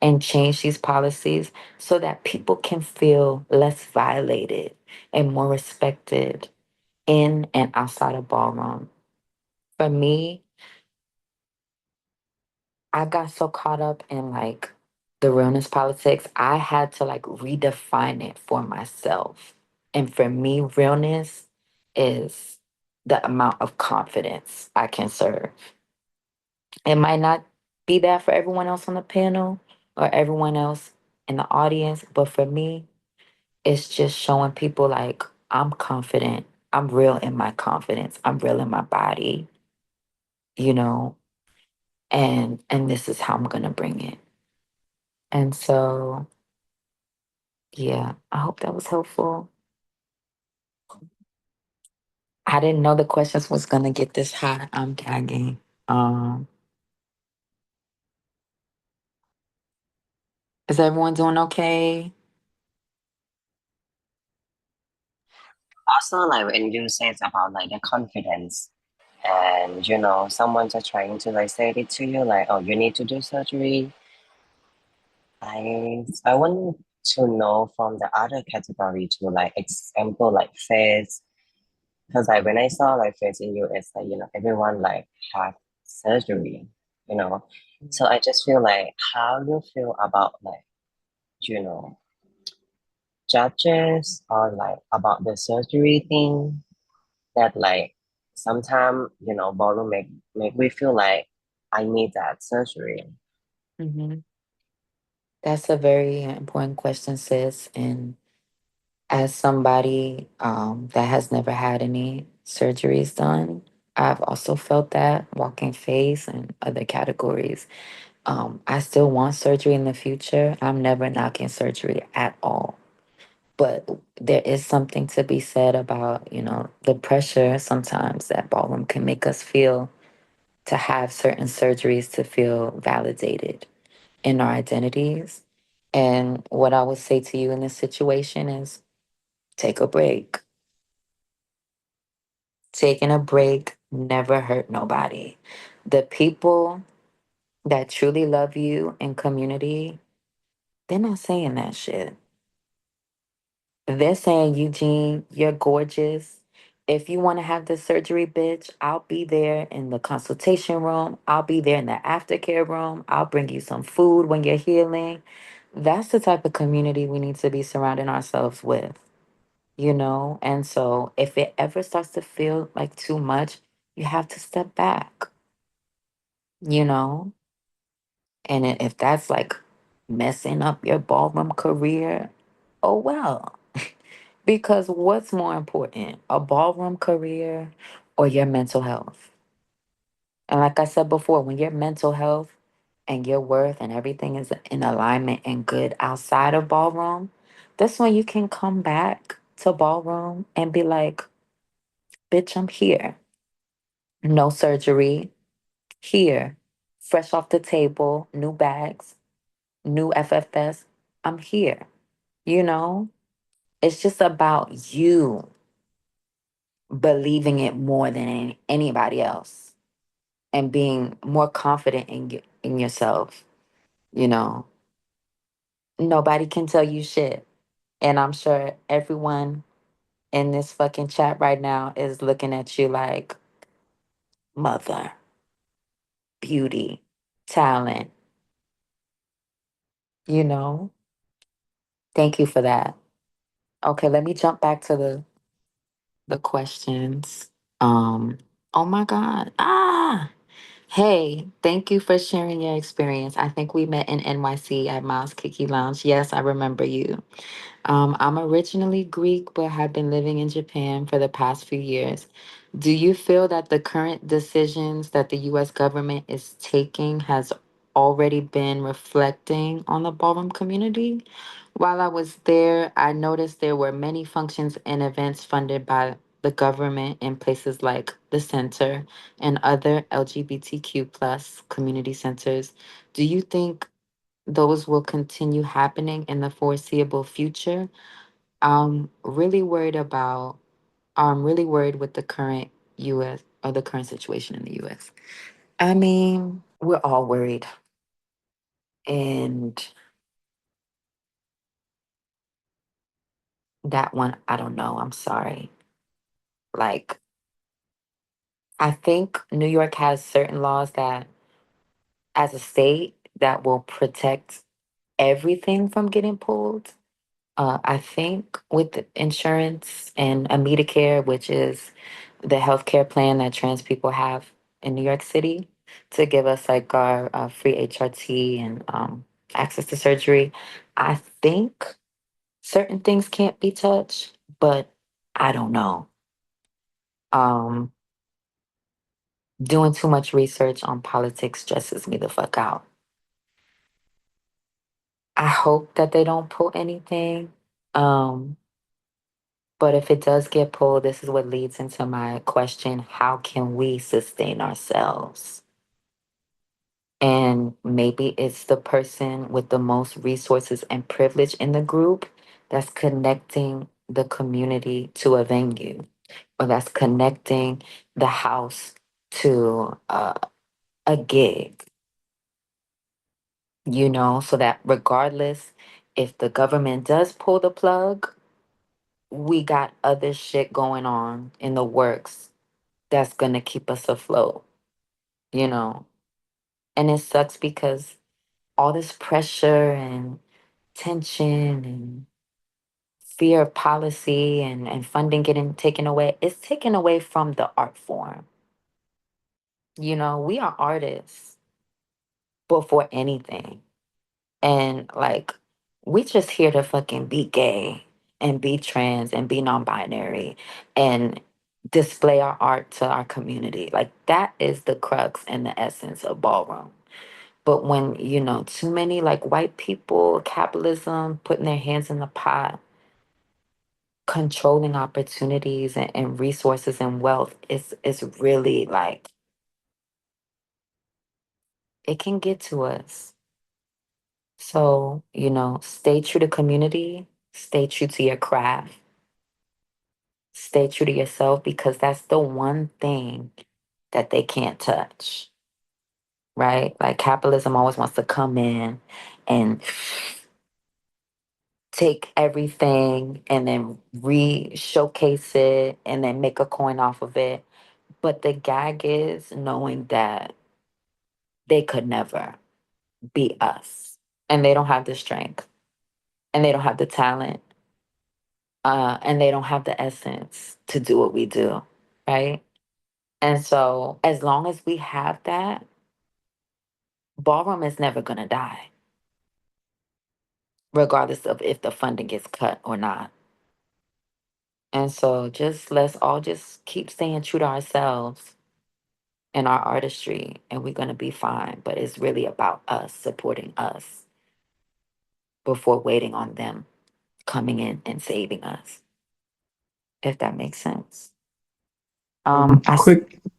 and change these policies so that people can feel less violated and more respected in and outside of ballroom. For me, I got so caught up in like the realness politics, I had to like redefine it for myself. And for me, realness is the amount of confidence I can serve. It might not be that for everyone else on the panel or everyone else in the audience, but for me, it's just showing people like I'm confident. I'm real in my confidence. I'm real in my body, you know, and this is how I'm gonna bring it. And so yeah, I hope that was helpful. I didn't know the questions was gonna get this hot. I'm gagging. Um, is everyone doing okay? Also, like when you say about like the confidence, and someone's just trying to like say it to you, like, oh, you need to do surgery. I want to know from the other category to like example like face, because like when I saw like face in US, like everyone like have surgery, you know. So I just feel like how you feel about like you know judges or like about the surgery thing. that like sometimes, you know, ballroom make me feel like I need that surgery. Mm-hmm. That's a very important question, sis. And as somebody that has never had any surgeries done, I've also felt that walking face and other categories. I still want surgery in the future. I'm never knocking surgery at all. But there is something to be said about, you know, the pressure sometimes that ballroom can make us feel to have certain surgeries to feel validated in our identities. And what I would say to you in this situation is take a break. Taking a break never hurt nobody. The people that truly love you in community, they're not saying that shit. They're saying, Eugene, you're gorgeous. If you want to have the surgery, bitch, I'll be there in the consultation room. I'll be there in the aftercare room. I'll bring you some food when you're healing. That's the type of community we need to be surrounding ourselves with, you know? And so if it ever starts to feel like too much, you have to step back, you know? And if that's like messing up your ballroom career, oh well. Because what's more important, a ballroom career or your mental health? And like I said before, when your mental health and your worth and everything is in alignment and good outside of ballroom, that's when you can come back to ballroom and be like, bitch, I'm here. No surgery, here. Fresh off the table, new bags, new FFS. I'm here. You know, it's just about you believing it more than anybody else and being more confident in yourself. You know, nobody can tell you shit. And I'm sure everyone in this fucking chat right now is looking at you like mother, beauty, talent, you know? Thank you for that. Okay, let me jump back to the questions. Um, oh my God. Ah, hey, thank you for sharing your experience. I think we met in NYC at Miles Kiki Lounge. Yes, I remember you. I'm originally Greek, but have been living in Japan for the past few years. Do you feel that the current decisions that the US government is taking has already been reflecting on the ballroom community? While I was there, I noticed there were many functions and events funded by the government in places like the center and other LGBTQ plus community centers. Do you think those will continue happening in the foreseeable future? I'm really worried with the current US or the current situation in the US. I mean, we're all worried. And that one, I don't know. I'm sorry. Like, I think New York has certain laws that, as a state, that will protect everything from getting pulled. I think with the insurance and a Medicare, which is the healthcare plan that trans people have in New York City, to give us like our free HRT and access to surgery. I think certain things can't be touched, but I don't know. Um, Doing too much research on politics stresses me the fuck out. I hope that they don't pull anything. Um, But if it does get pulled, this is what leads into my question: how can we sustain ourselves? And maybe it's the person with the most resources and privilege in the group that's connecting the community to a venue, or that's connecting the house to a gig, you know, so that regardless if the government does pull the plug, we got other shit going on in the works that's going to keep us afloat, you know? And it sucks because all this pressure and tension and fear of policy and funding getting taken away, it's taken away from the art form. You know, we are artists before anything. And like, we just here to fucking be gay and be trans and be non-binary and display our art to our community. Like, that is the crux and the essence of ballroom. But when, you know, too many like white people, capitalism, putting their hands in the pot, controlling opportunities and resources and wealth, is really like, it can get to us. So, you know, stay true to community, stay true to your craft, stay true to yourself, because that's the one thing that they can't touch, right? Like, capitalism always wants to come in and take everything and then re-showcase it and then make a coin off of it. But the gag is knowing that they could never be us, and they don't have the strength, and they don't have the talent, and they don't have the essence to do what we do, right? And so, as long as we have that, ballroom is never going to die, regardless of if the funding gets cut or not. And so, just let's all just keep staying true to ourselves and our artistry, and we're going to be fine. But it's really about us supporting us before waiting on them coming in and saving us, if that makes sense.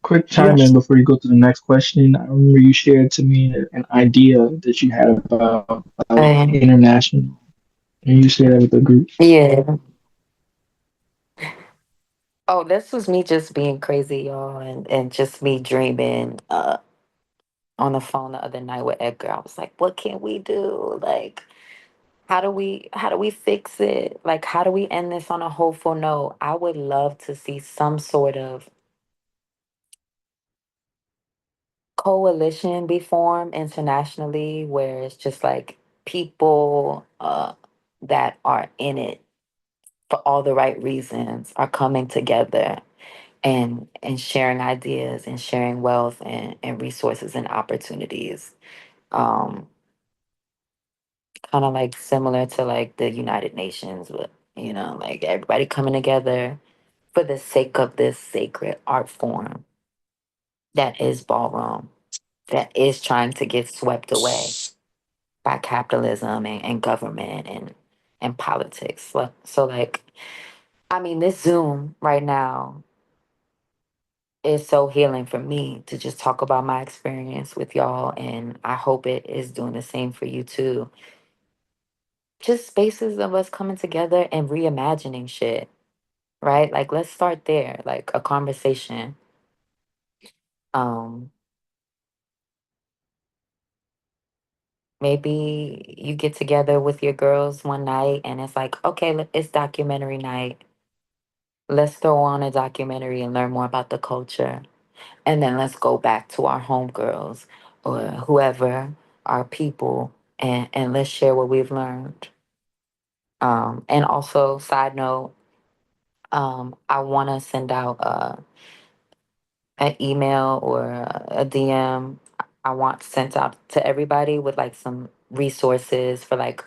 Quick chime in before you go to the next question. I remember you shared to me an idea that you had about international, and you shared that with the group. Yeah. Oh, this was me just being crazy, y'all, and just me dreaming on the phone the other night with Edgar. I was like, what can we do? Like, how do we fix it? Like, how do we end this on a hopeful note? I would love to see some sort of coalition be formed internationally where it's just like people that are in it for all the right reasons are coming together and sharing ideas and sharing wealth and resources and opportunities. Um, Kind of like similar to like the United Nations, with, you know, like everybody coming together for the sake of this sacred art form that is ballroom, that is trying to get swept away by capitalism and government and politics. So like, I mean, this Zoom right now is so healing for me to just talk about my experience with y'all, and I hope it is doing the same for you too. Just spaces of us coming together and reimagining shit, right? Like, let's start there, like a conversation. Um, Maybe you get together with your girls one night and it's like, okay, it's documentary night. Let's throw on a documentary and learn more about the culture. And then let's go back to our homegirls or whoever, our people, and let's share what we've learned. And also, side note, I want to send out an email or a DM. I want sent out to everybody with like some resources for like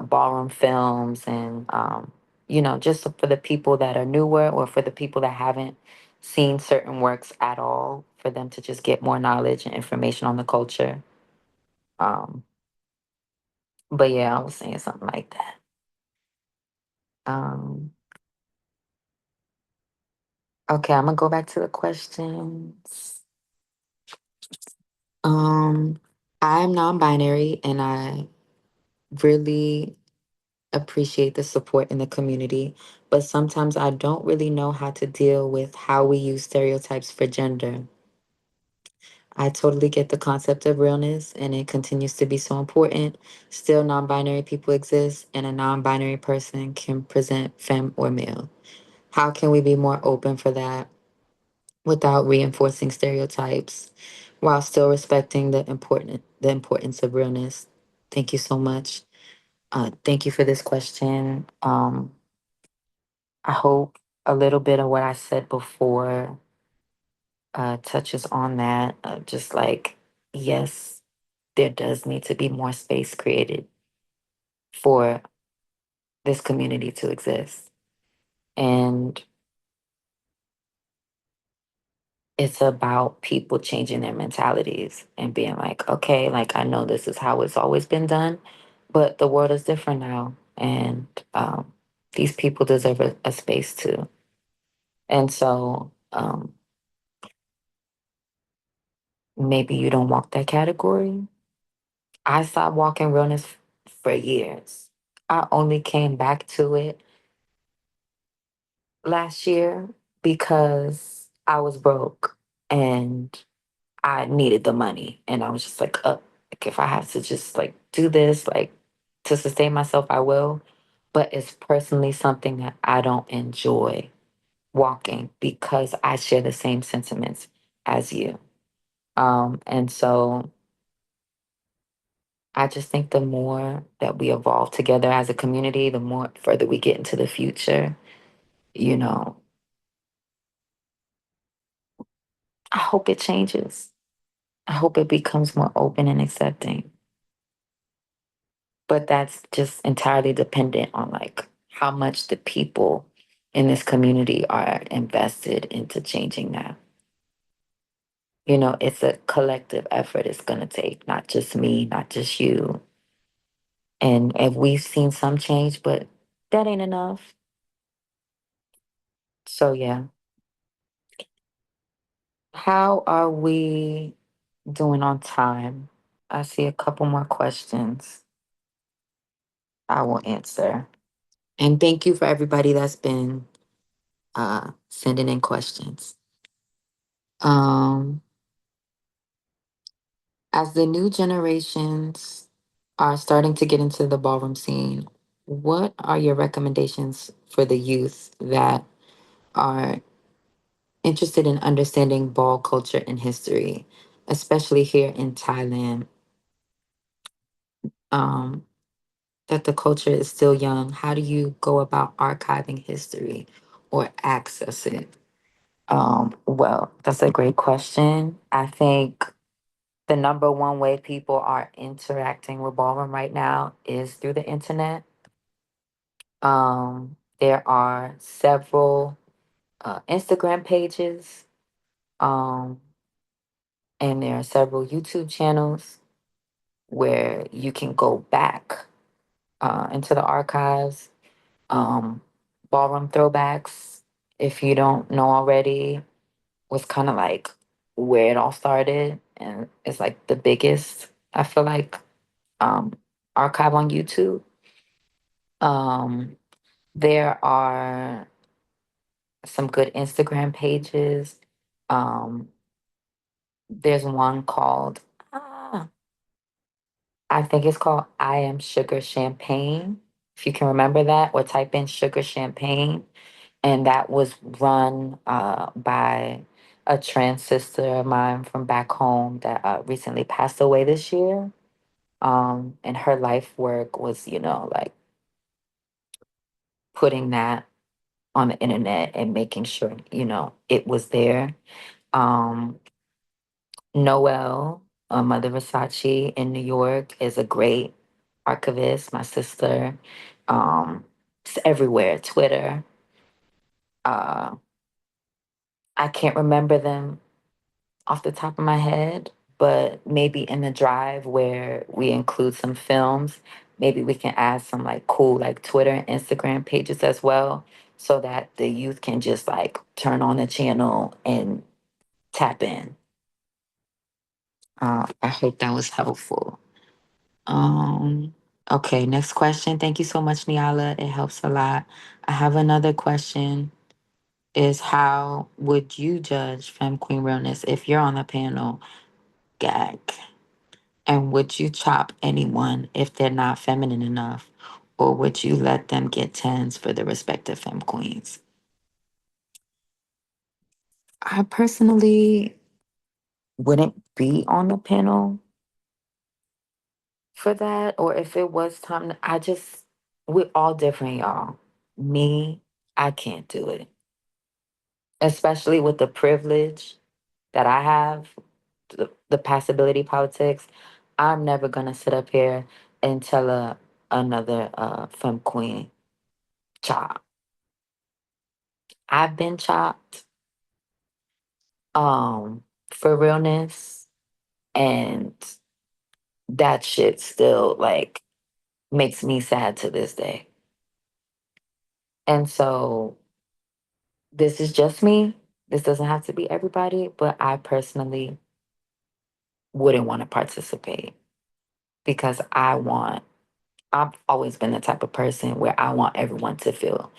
ballroom films and you know, just for the people that are newer or for the people that haven't seen certain works at all, for them to just get more knowledge and information on the culture. Um, but yeah, I was saying something like that. Um, okay, I'm gonna go back to the questions. Um, I'm non-binary and I really appreciate the support in the community, but sometimes I don't really know how to deal with how we use stereotypes for gender. I totally get the concept of realness, and it continues to be so important. Still, non binary people exist, and a non binary person can present femme or male. How can we be more open for that without reinforcing stereotypes while still respecting the importance of realness? Thank you so much. Thank you for this question. I hope a little bit of what I said before touches on that. Just like, yes, there does need to be more space created for this community to exist. And it's about people changing their mentalities and being like, okay, like I know this is how it's always been done, but the world is different now. And these people deserve a space too. And so maybe you don't walk that category. I stopped walking realness for years. I only came back to it last year because I was broke and I needed the money. And I was just like if I have to just like do this, like to sustain myself, I will. But it's personally something that I don't enjoy walking because I share the same sentiments as you. And so I just think the more that we evolve together as a community, the more further we get into the future, you know, I hope it changes. I hope it becomes more open and accepting. But that's just entirely dependent on like how much the people in this community are invested into changing that. You know, it's a collective effort it's going to take, not just me, not just you. And we've seen some change, but that ain't enough. So, yeah. How are we doing on time? I see a couple more questions I will answer. And thank you for everybody that's been sending in questions. Um, as the new generations are starting to get into the ballroom scene, what are your recommendations for the youth that are interested in understanding ball culture and history, especially here in Thailand? Um, that the culture is still young. How do you go about archiving history or access it? Well, that's a great question. I think the number one way people are interacting with ballroom right now is through the internet. There are several Instagram pages, um, and there are several YouTube channels where you can go back into the archives. Ballroom throwbacks, if you don't know already, was kind of like where it all started, and it's like the biggest, I feel like, um, archive on YouTube. Um, there are some good Instagram pages. Um, there's one called, I think it's called I Am Sugar Champagne. If you can remember that, or type in Sugar Champagne. And that was run by a trans sister of mine from back home that recently passed away this year. And her life work was, you know, like putting that on the internet and making sure, you know, it was there. Um, Noelle, Mother Versace in New York, is a great archivist. My sister, it's everywhere. Twitter. Uh, I can't remember them off the top of my head, but maybe in the drive where we include some films, maybe we can add some like cool like Twitter and Instagram pages as well, so that the youth can just like turn on the channel and tap in. I hope that was helpful. Okay, next question. Thank you so much, Niala. It helps a lot. I have another question. Is how would you judge Femme Queen Realness if you're on the panel? Gag. And would you chop anyone if they're not feminine enough? Or would you let them get tens for the respective femme queens? I personally wouldn't be on the panel for that. Or if it was time, we're all different, y'all. Me, I can't do it, especially with the privilege that I have, the passability politics. I'm never gonna sit up here and tell another femme queen chop. I've been chopped for realness, and that shit still like makes me sad to this day. And so this is just me. This doesn't have to be everybody, but I personally wouldn't want to participate because I've always been the type of person where I want everyone to feel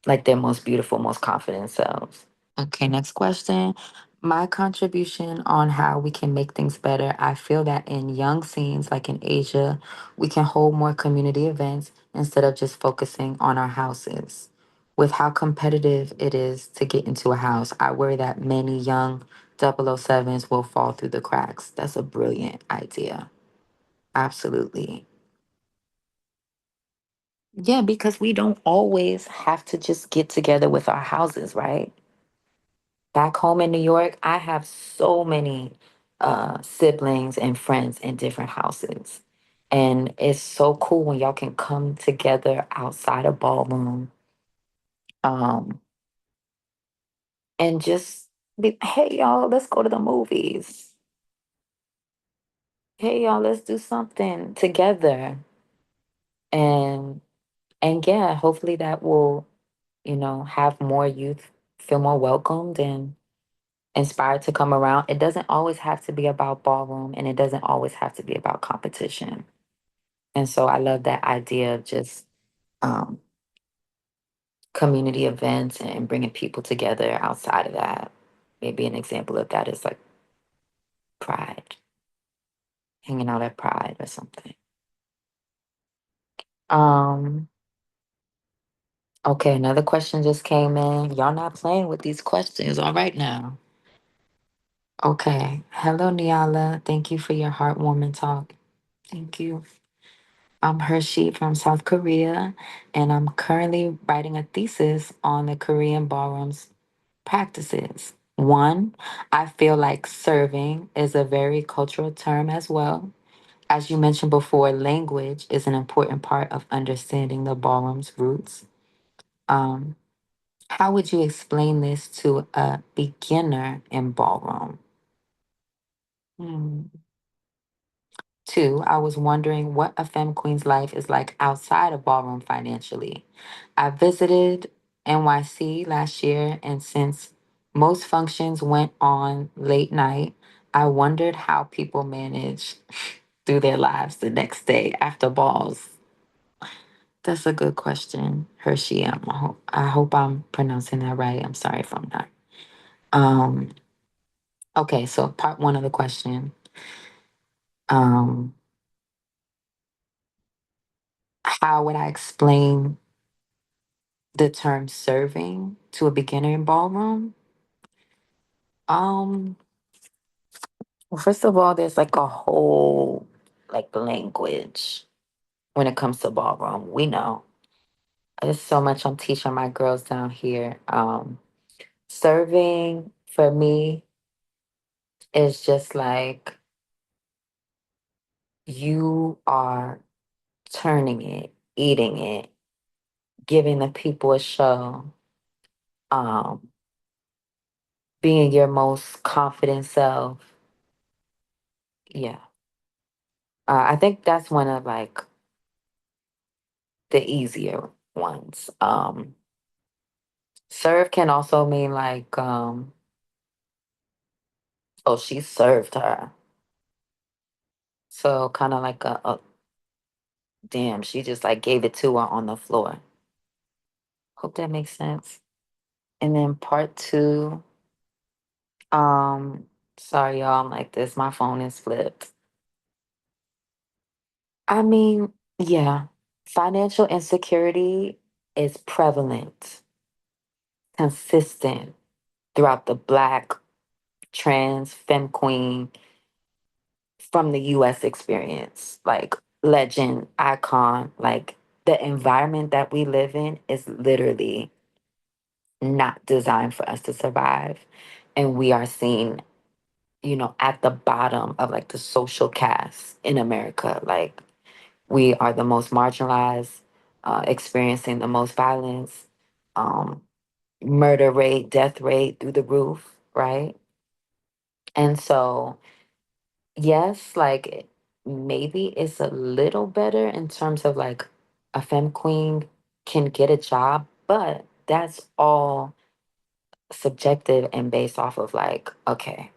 like their most beautiful, most confident selves. Okay, next question. My contribution on how we can make things better. I feel that in young scenes like in Asia, we can hold more community events instead of just focusing on our houses. With how competitive it is to get into a house, I worry that many young 007s will fall through the cracks. That's a brilliant idea. Absolutely. Yeah, because we don't always have to just get together with our houses, right? Back home in New York, I have so many siblings and friends in different houses. And it's so cool when y'all can come together outside of ballroom, um, and just be, hey, y'all, let's go to the movies. Hey, y'all, let's do something together. And yeah, hopefully that will, have more youth feel more welcomed and inspired to come around. It doesn't always have to be about ballroom, and it doesn't always have to be about competition. And so I love that idea of just um, community events and bringing people together outside of that. Maybe an example of that is like Pride, hanging out at Pride or something. Um, okay, another question just came in. Y'all not playing with these questions. All right now. Okay. Hello, Niala. Thank you for your heartwarming talk. Thank you. I'm Hershey from South Korea, and I'm currently writing a thesis on the Korean ballroom's practices. One, I feel like serving is a very cultural term as well. As you mentioned before, language is an important part of understanding the ballroom's roots. Um, how would you explain this to a beginner in ballroom? Hmm. Two, I was wondering what a femme queen's life is like outside of ballroom financially. I visited NYC last year, and since most functions went on late night, I wondered how people manage through their lives the next day after balls. That's a good question, Hershey. I hope I'm pronouncing that right. I'm sorry if I'm not. Um, okay, so part one of the question. Um, how would I explain the term serving to a beginner in ballroom? Um, well, first of all, there's like a whole like language when it comes to ballroom. We know. There's so much I'm teaching my girls down here. Serving for me is just like you are turning it, eating it, giving the people a show, um, being your most confident self. Yeah. I think that's one of like the easier ones. Serve can also mean like, oh, she served her. So kind of like a damn, she just like gave it to her on the floor. Hope that makes sense. And then part two, um, sorry y'all, I'm like this. My phone is flipped. I mean, yeah, financial insecurity is prevalent, consistent throughout the Black, trans, femme queen from the US experience, like legend, icon, like the environment that we live in is literally not designed for us to survive. And we are seen, at the bottom of like the social cast in America. Like, we are the most marginalized, experiencing the most violence, um, murder rate, death rate through the roof, right? And so, yes, like maybe it's a little better in terms of like a femme queen can get a job, but that's all subjective and based off of like, okay,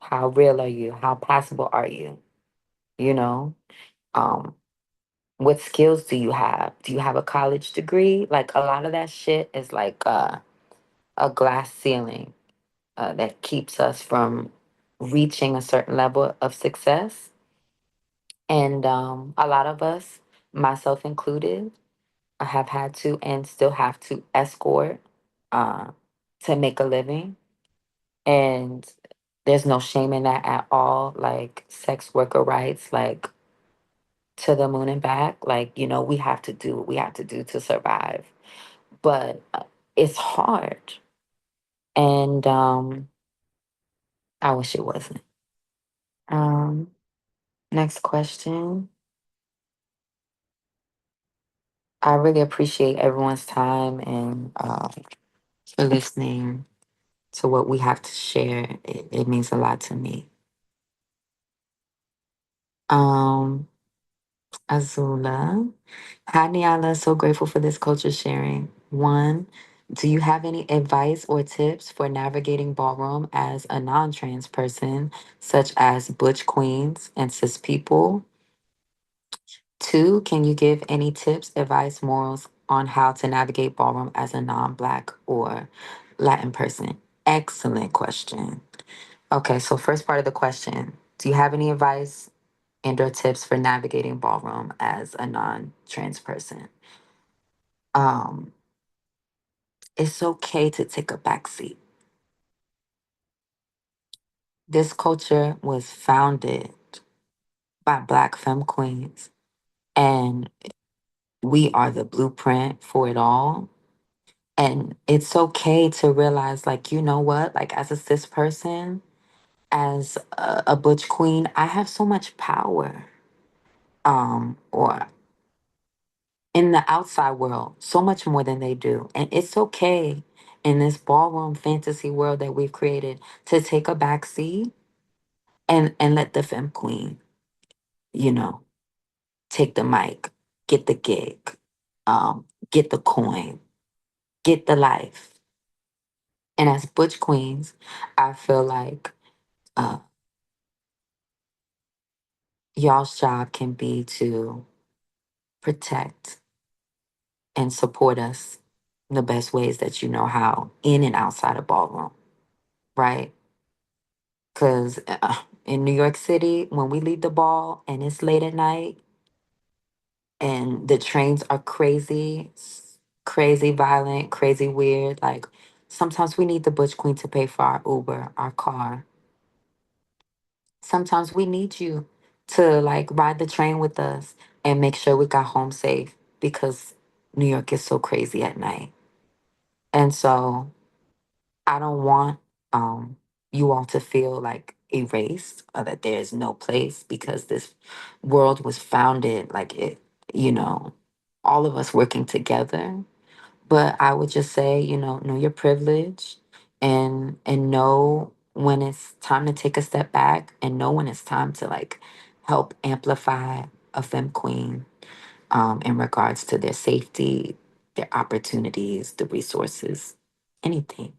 how real are you? How passable are you? You know? Um, what skills do you have? Do you have a college degree? Like a lot of that shit is like a glass ceiling that keeps us from reaching a certain level of success. And a lot of us, myself included, have had to and still have to escort uh, to make a living. And there's no shame in that at all. Like sex worker rights, like to the moon and back. Like, we have to do what we have to do to survive. But it's hard. And I wish it wasn't. Um, Next question. I really appreciate everyone's time and for listening to what we have to share. It means a lot to me. Um, Azula. Hi, Niala. So grateful for this culture sharing. One, do you have any advice or tips for navigating ballroom as a non trans person, such as butch queens and cis people? Two, can you give any tips, advice, morals on how to navigate ballroom as a non Black or Latin person? Excellent question. Okay, so first part of the question, do you have any advice and or tips for navigating ballroom as a non-trans person? Um, it's okay to take a back seat. This culture was founded by Black femme queens, and we are the blueprint for it all. And it's okay to realize, like, you know what? Like, as a cis person, as a butch queen, I have so much power. Or in the outside world, so much more than they do. And it's okay in this ballroom fantasy world that we've created to take a back seat and let the femme queen, you know, take the mic, get the gig, get the coin, get the life. And as butch queens, I feel like uh, y'all's job can be to protect and support us in the best ways that you know how in and outside of ballroom, right? Because in New York City, when we leave the ball and it's late at night and the trains are crazy, crazy violent, crazy weird, like sometimes we need the Butch Queen to pay for our Uber, our car. Sometimes we need you to like ride the train with us and make sure we got home safe because New York is so crazy at night. And so I don't want you all to feel like erased or that there's no place because this world was founded like it, you know, all of us working together. But I would just say, know your privilege and know when it's time to take a step back and know when it's time to like help amplify a femme queen in regards to their safety, their opportunities, the resources, anything.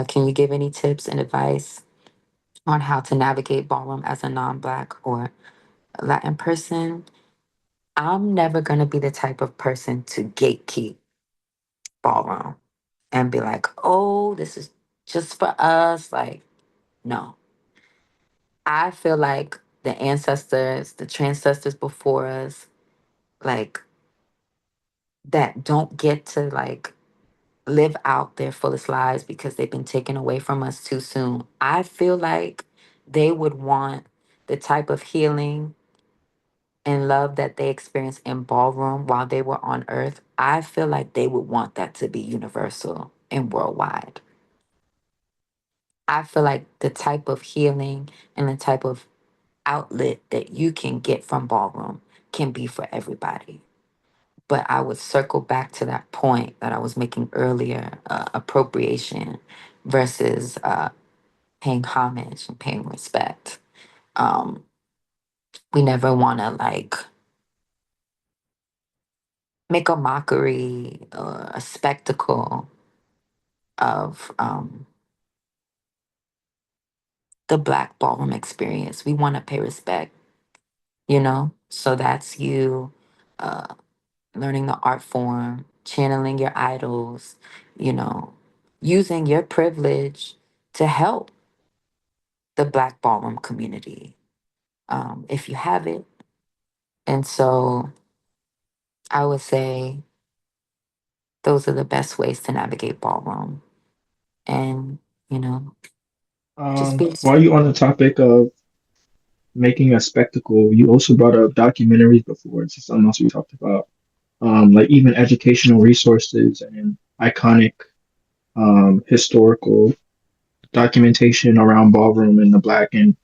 Can you give any tips and advice on how to navigate ballroom as a non Black or Latin person? I'm never going to be the type of person to gatekeep ballroom and be like, oh, this is just for us. Like, no. I feel like the ancestors, the transcestors before us, like, that don't get to like live out their fullest lives because they've been taken away from us too soon. I feel like they would want the type of healing and love that they experienced in ballroom while they were on earth, I feel like they would want that to be universal and worldwide. I feel like the type of healing and the type of outlet that you can get from ballroom can be for everybody. But I would circle back to that point that I was making earlier, appropriation versus paying homage and paying respect. We never want to like make a mockery or a spectacle of the Black ballroom experience. We want to pay respect, you know? So that's you uh, learning the art form, channeling your idols, you know, using your privilege to help the Black ballroom community if you have it. And so I would say those are the best ways to navigate ballroom. And, you know, just be. While you on the topic of making a spectacle, you also brought up documentaries before. It's something else we talked about. Like even educational resources and iconic historical documentation around ballroom and the black and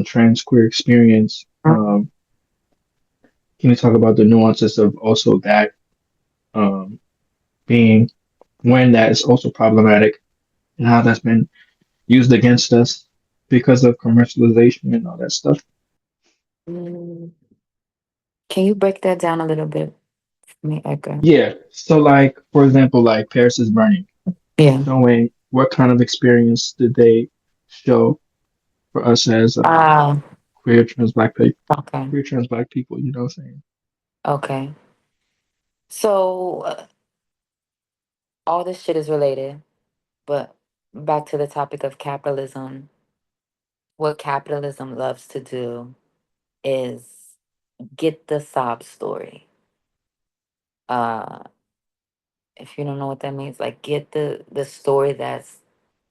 trans queer experience. Can you talk about the nuances of also that um, being when that is also problematic and how that's been used against us because of commercialization and all that stuff? Mm, Can you break that down a little bit for me, Edgar? Yeah. So like for example, like Paris is Burning, Yeah. showing what kind of experience did they show for us as Ah, queer trans black people, okay. queer trans black people, you know what I'm saying? Okay. So all this shit is related, but back to the topic of capitalism. What capitalism loves to do is get the sob story. Uh, if you don't know what that means, like get the story that's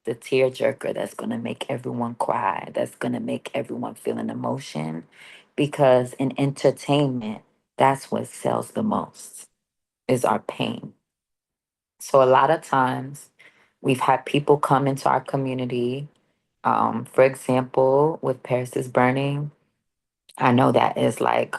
the tearjerker that's gonna make everyone cry, that's gonna make everyone feel an emotion, because in entertainment, that's what sells the most is our pain. So a lot of times we've had people come into our community. For example, with Paris is Burning, I know that is like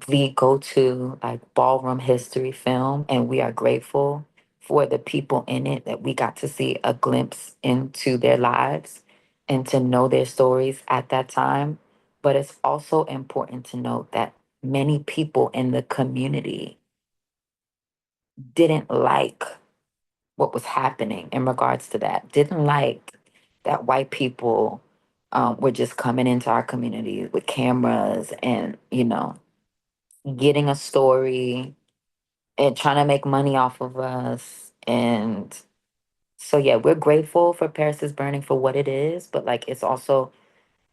the go-to like ballroom history film, and we are grateful for the people in it that we got to see a glimpse into their lives and to know their stories at that time. But it's also important to note that many people in the community didn't like what was happening in regards to that, didn't like that white people were just coming into our community with cameras and, you know, getting a story and trying to make money off of us. And so, yeah, we're grateful for Paris is Burning for what it is, but like it's also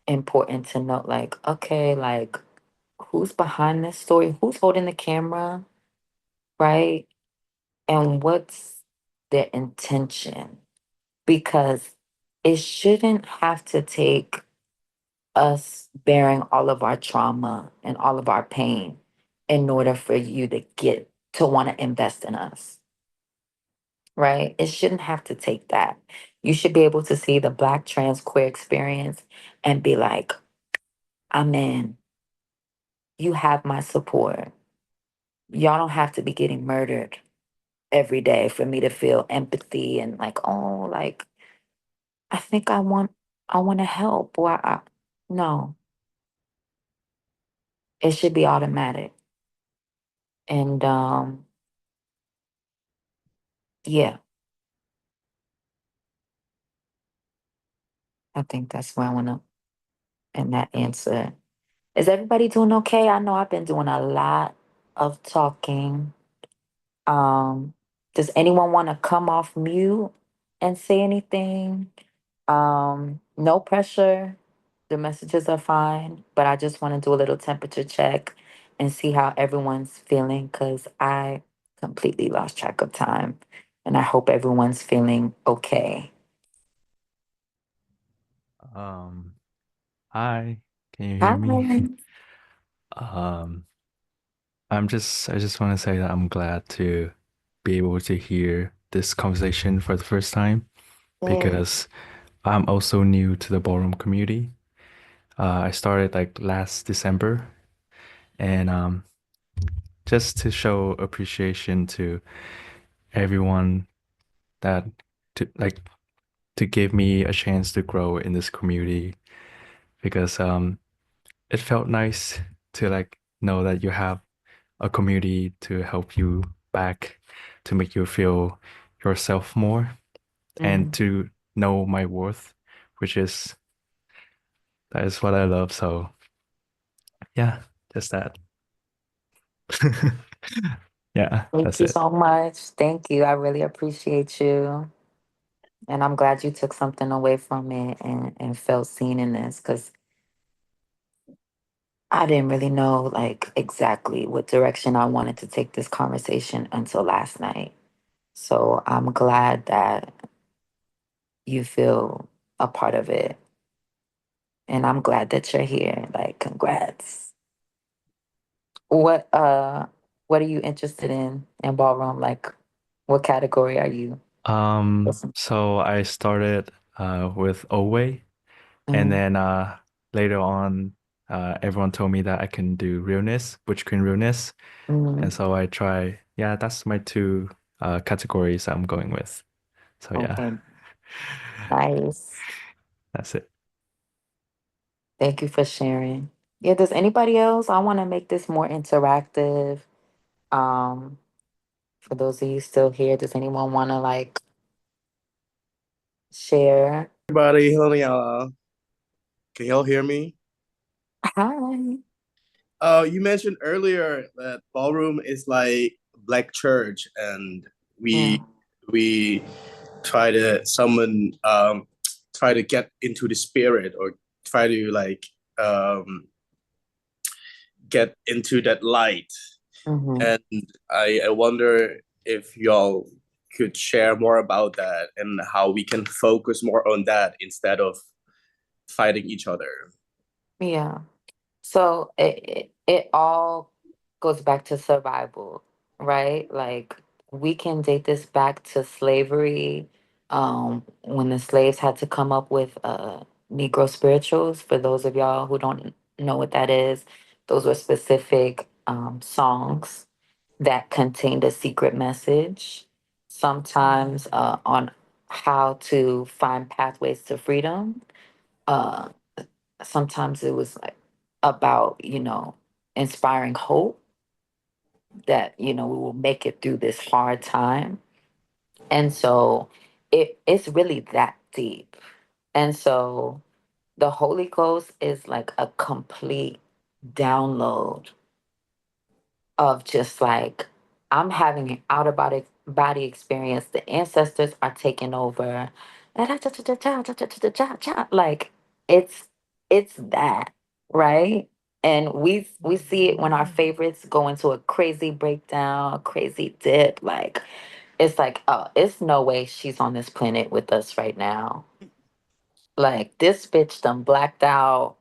important to note, like, okay, like who's behind this story? Who's holding the camera, right? And what's their intention? Because it shouldn't have to take us bearing all of our trauma and all of our pain in order for you to get to want to invest in us, right? It shouldn't have to take that. You should be able to see the Black trans queer experience and be like, I'm in. You have my support. Y'all don't have to be getting murdered every day for me to feel empathy and like, oh, like I think I want to help. No, it should be automatic. And yeah, I think that's where I want to end that answer. Is everybody doing okay? I know I've been doing a lot of talking. Um, does anyone want to come off mute and say anything? No pressure. The messages are fine, but I just want to do a little temperature check and see how everyone's feeling because I completely lost track of time. And I hope everyone's feeling okay. Um, Hi, can you hear me? Hi. Um, I just want to say that I'm glad to be able to hear this conversation for the first time Yeah. because I'm also new to the ballroom community. I started like last December, and just to show appreciation to everyone that to like to give me a chance to grow in this community because it felt nice to like know that you have a community to help you back, to make you feel yourself more, and to know my worth, which is that is what I love. So yeah, just that. Yeah, Thank that's you it. so much. Thank you. I really appreciate you. And I'm glad you took something away from it and felt seen in this because I didn't really know like exactly what direction I wanted to take this conversation until last night. So I'm glad that you feel a part of it. And I'm glad that you're here. Like, congrats. What what are you interested in ballroom? Like what category are you? So I started with Owe, and then later on, everyone told me that I can do realness, butch queen realness, and so I try. Yeah, that's my two categories I'm going with. So yeah, Okay. Nice. that's it. Thank you for sharing. Yeah, does anybody else? I want to make this more interactive. Um, for those of you still here, does anyone want to like share? Everybody, hello Niala. Can y'all hear me? Hi. You mentioned earlier that ballroom is like black church, and we Mm, we try to summon, try to get into the spirit, or try to like get into that light. mhm. And I wonder if y'all could share more about that and how we can focus more on that instead of fighting each other. Yeah. So it all goes back to survival, right? Like we can date this back to slavery, when the slaves had to come up with Negro spirituals. For those of y'all who don't know what that is, those were specific songs that contained a secret message, sometimes on how to find pathways to freedom. Uh, Sometimes it was like about, inspiring hope that, we will make it through this hard time. And so it's really that deep. And so the Holy Ghost is like a complete download of just like I'm having an out of body experience. The ancestors are taking over. Like it's it's that, right? And we see it when our favorites go into a crazy breakdown, a crazy dip. Like it's like, oh, it's no way she's on this planet with us right now. Like this bitch done blacked out,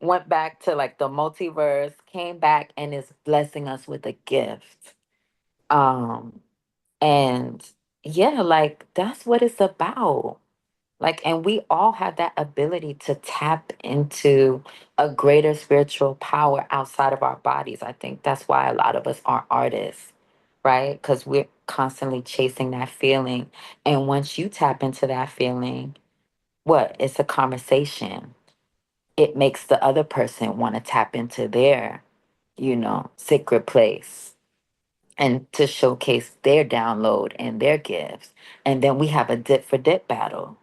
went back to like the multiverse, came back and is blessing us with a gift. Um, and yeah, like that's what it's about. Like, and we all have that ability to tap into a greater spiritual power outside of our bodies. I think that's why a lot of us are artists, right? Because we're constantly chasing that feeling. And once you tap into that feeling, what? It's a conversation. It makes the other person want to tap into their, sacred place and to showcase their download and their gifts. And then we have a dip for dip battle,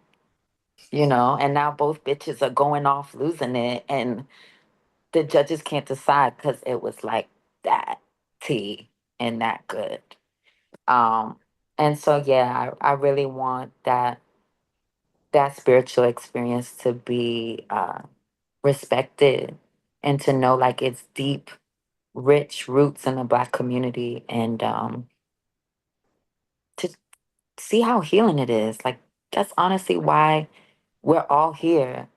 and now both bitches are going off losing it. And the judges can't decide because it was like that tea and that good. Um, and so, yeah, I really want that spiritual experience to be respected and to know like its deep, rich roots in the Black community and to see how healing it is. Like, that's honestly why we're all here,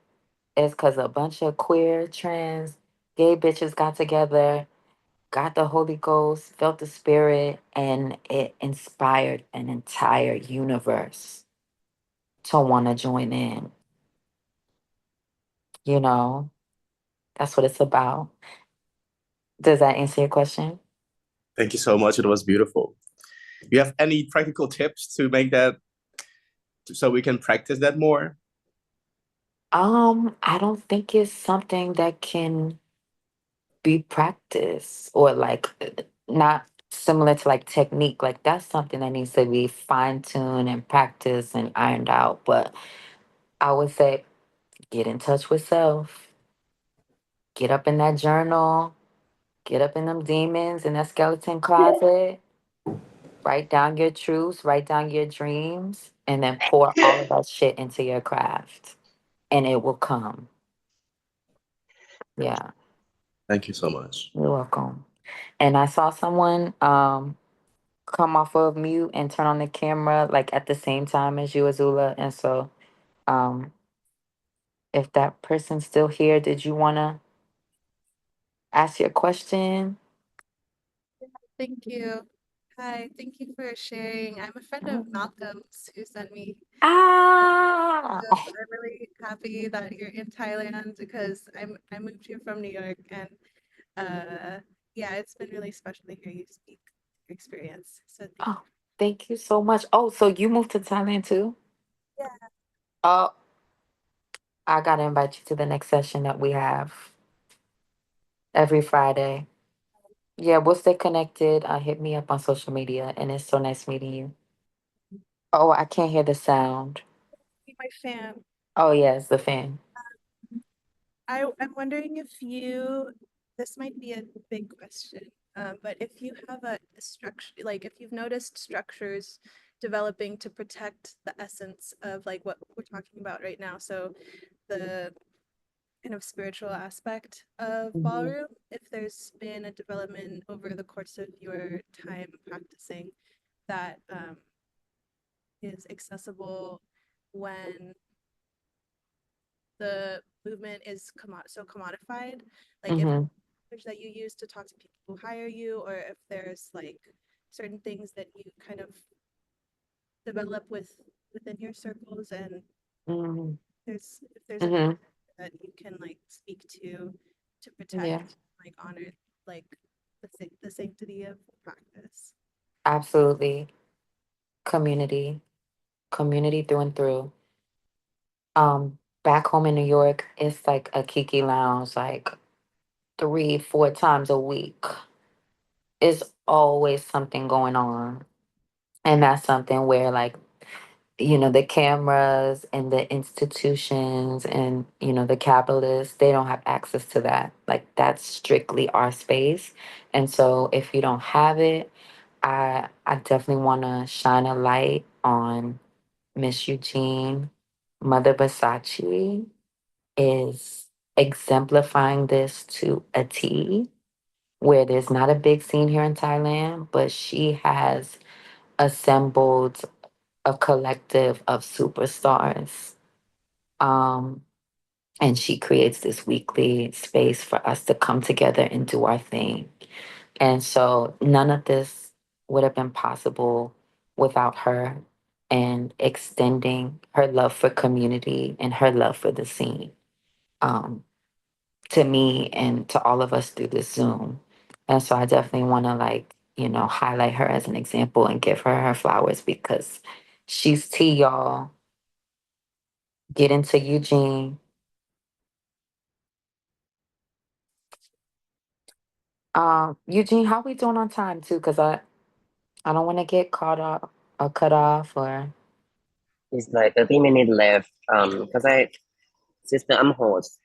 is because a bunch of queer, trans, Gay bitches got together, got the Holy Ghost, felt the spirit, and it inspired an entire universe to want to join in. You know, that's what it's about. Does that answer your question? Thank you so much. It was beautiful. Do you have any practical tips to make that so we can practice that more? I don't think it's something that can be practiced or like not similar to like technique. Like that's something that needs to be fine-tuned and practiced and ironed out. But I would say get in touch with self, get up in that journal, get up in them demons in that skeleton closet, write down your truths, write down your dreams, and then pour all of that shit into your craft. And it will come. Yeah. Thank you so much. You're welcome. And I saw someone come off of mute and turn on the camera like at the same time as you, Azula. And so um if that person's still here, did you wanna ask your question? Thank you. Hi, thank you for sharing. I'm a friend of Malcolm's who sent me. Ah, I'm really happy that you're in Thailand because I moved here from New York and yeah, it's been really special to hear you speak your experience. So oh, thank you so much. Oh, so you moved to Thailand too? yeah, Oh, I gotta invite you to the next session that we have every Friday. Yeah, we'll stay connected. Hit me up on social media, and it's so nice meeting you. Oh, I can't hear the sound. be my fan. Oh, yes, the fan. I'm wondering if this might be a big question, but if you have a structure, like if you've noticed structures developing to protect the essence of like what we're talking about right now. So the kind of spiritual aspect of Mhm. ballroom, if there's been a development over the course of your time practicing that is accessible when the movement is so commodified, like if Mhm. that you use to talk to people who hire you, or if there's like certain things that you kind of develop within your circles, and Mhm. if there's a Mhm. that you can like speak to Yeah, protect, like honor, like the sanctity of practice. absolutely. Community, community through and through. Back home in New York, it's like a Kiki lounge, like 3, 4 times a week. It's always something going on. And that's something where like, the cameras and the institutions and, the capitalists, they don't have access to that. Like that's strictly our space. And so if you don't have it, I definitely want to shine a light on Miss Eugene. Mother Versace is exemplifying this to a T, where there's not a big scene here in Thailand, but she has assembled a collective of superstars. Um, and she creates this weekly space for us to come together and do our thing. And so none of this would have been possible without her and extending her love for community and her love for the scene to me and to all of us through this Zoom. And so I definitely want to highlight her as an example and give her her flowers because she's T, y'all. Get into Eugene. Eugene, how we doing on time too? Because I don't want to get caught off or cut off or. It's like 30 minutes left. Because sister, I'm host.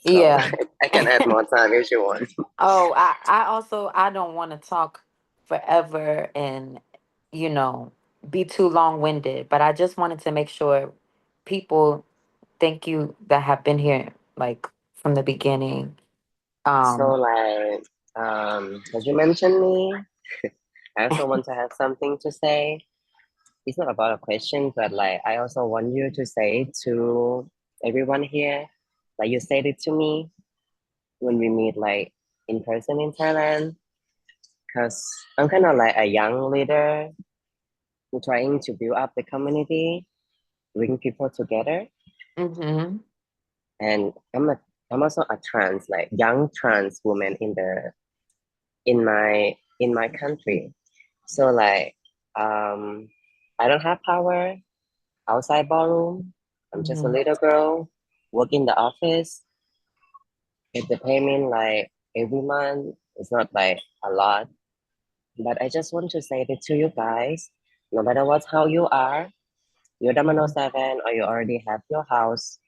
So Yeah. I can add more time if you want. Oh, I don't want to talk forever and be too long-winded, but I just wanted to make sure people thank you that have been here like from the beginning. So like, as you mentioned me, I also want to have something to say. It's not about a question, but like I also want you to say to everyone here, like you said it to me, when we meet like in person in Thailand, because I'm kind of like a young leader who trying to build up the community, bring people together. Mm-hmm. And I'm also a trans, like young trans woman in my country. So like I don't have power outside ballroom. I'm just a Mhm. little girl, work in the office. If the payment like every month, it's not like a lot. But I just want to say that to you guys, no matter what how you are, you're the 7 or you already have your house.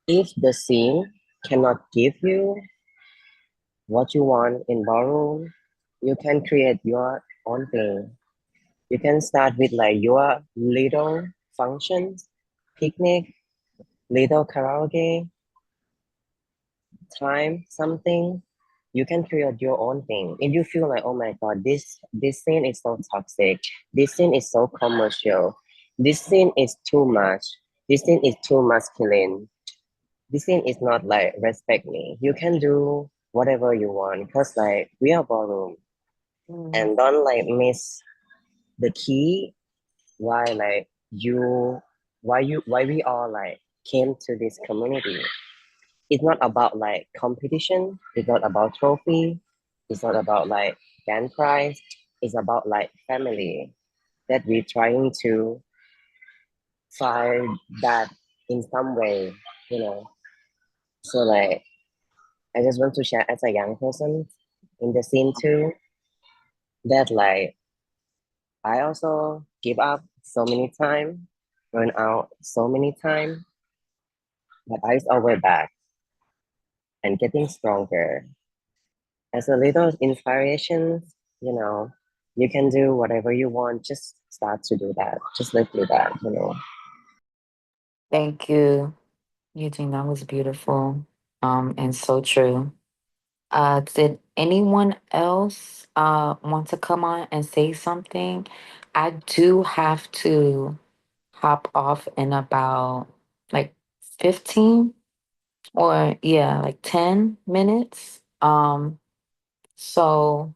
If the scene cannot give you what you want in ballroom, you can create your own thing. You can start with like your little functions, picnic, little karaoke, time, something. You can create your own thing. If you feel like, oh my god, this scene is so toxic, this scene is so commercial, this scene is too much, this scene is too masculine, this scene is not like respect me. You can do whatever you want because like we are ballroom and don't like miss the key why like why we all like came to this community. It's not about like competition, it's not about trophy, it's not about like grand prize, it's about like family that we're trying to find that in some way, you know. So like I just want to share as a young person in the scene too that like I also give up so many times, burn out so many times, but I always back and getting stronger. As a little inspiration, you know, you can do whatever you want. Just start to do that. Just live with that, you know. Thank you, Eugene. That was beautiful, and so true. Did anyone else want to come on and say something? I do have to hop off in about like 15 or yeah, like 10 minutes. So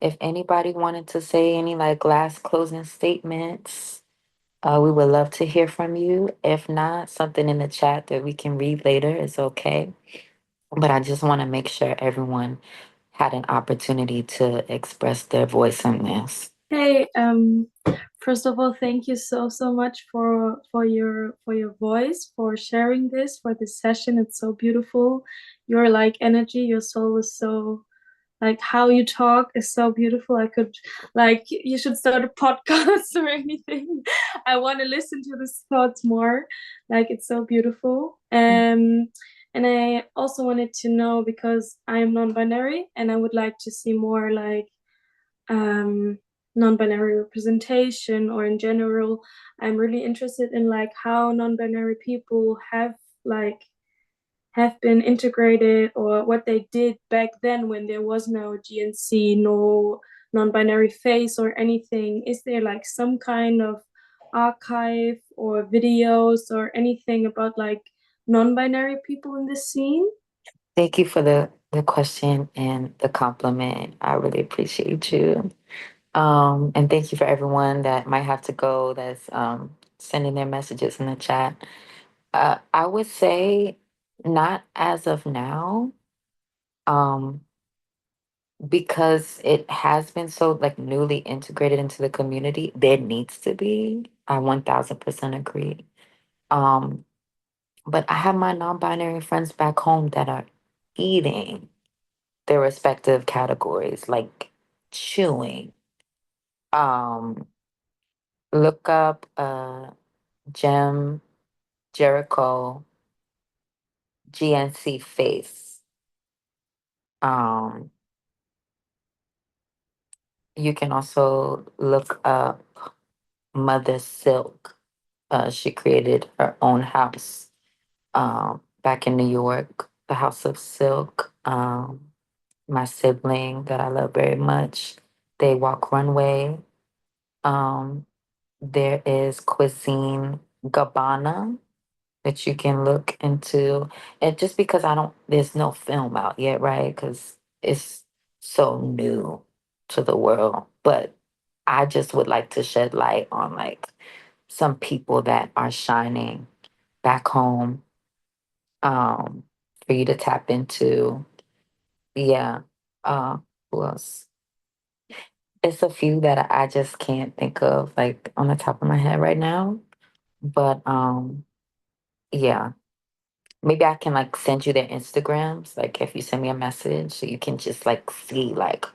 if anybody wanted to say any like last closing statements, we would love to hear from you. If not, something in the chat that we can read later is okay. But I just want to make sure everyone had an opportunity to express their voice on this. Hey, first of all, thank you so much for your voice, for sharing this, for this session. It's so beautiful. Your like energy, your soul is so like how you talk is so beautiful. I could like you should start a podcast or anything. I want to listen to these thoughts more. Like it's so beautiful. And I also wanted to know because I am non-binary and I would like to see more like non-binary representation or in general. I'm really interested in like how non-binary people have been integrated or what they did back then when there was no GNC, no non-binary face or anything. Is there like some kind of archive or videos or anything about like non-binary people in the scene? Thank you for the question and the compliment. I really appreciate you. And thank you for everyone that might have to go that's sending their messages in the chat. I would say not as of now, because it has been so like newly integrated into the community. There needs to be. I 1000% agree. But I have my non-binary friends back home that are eating their respective categories, like chewing. Um, Look up Gem Jericho GNC face. Um, you can also look up Mother Silk. She created her own house back in New York, the House of Silk. My sibling that I love very much, they walk runway. There is Cuisine Gabbana. that you can look into. And just because there's no film out yet, right? Because it's so new to the world. But I just would like to shed light on like some people that are shining back home, for you to tap into. Yeah. Who else? It's a few that I just can't think of like on the top of my head right now. But yeah. Maybe I can like send you their Instagrams, like if you send me a message, so you can just like see like,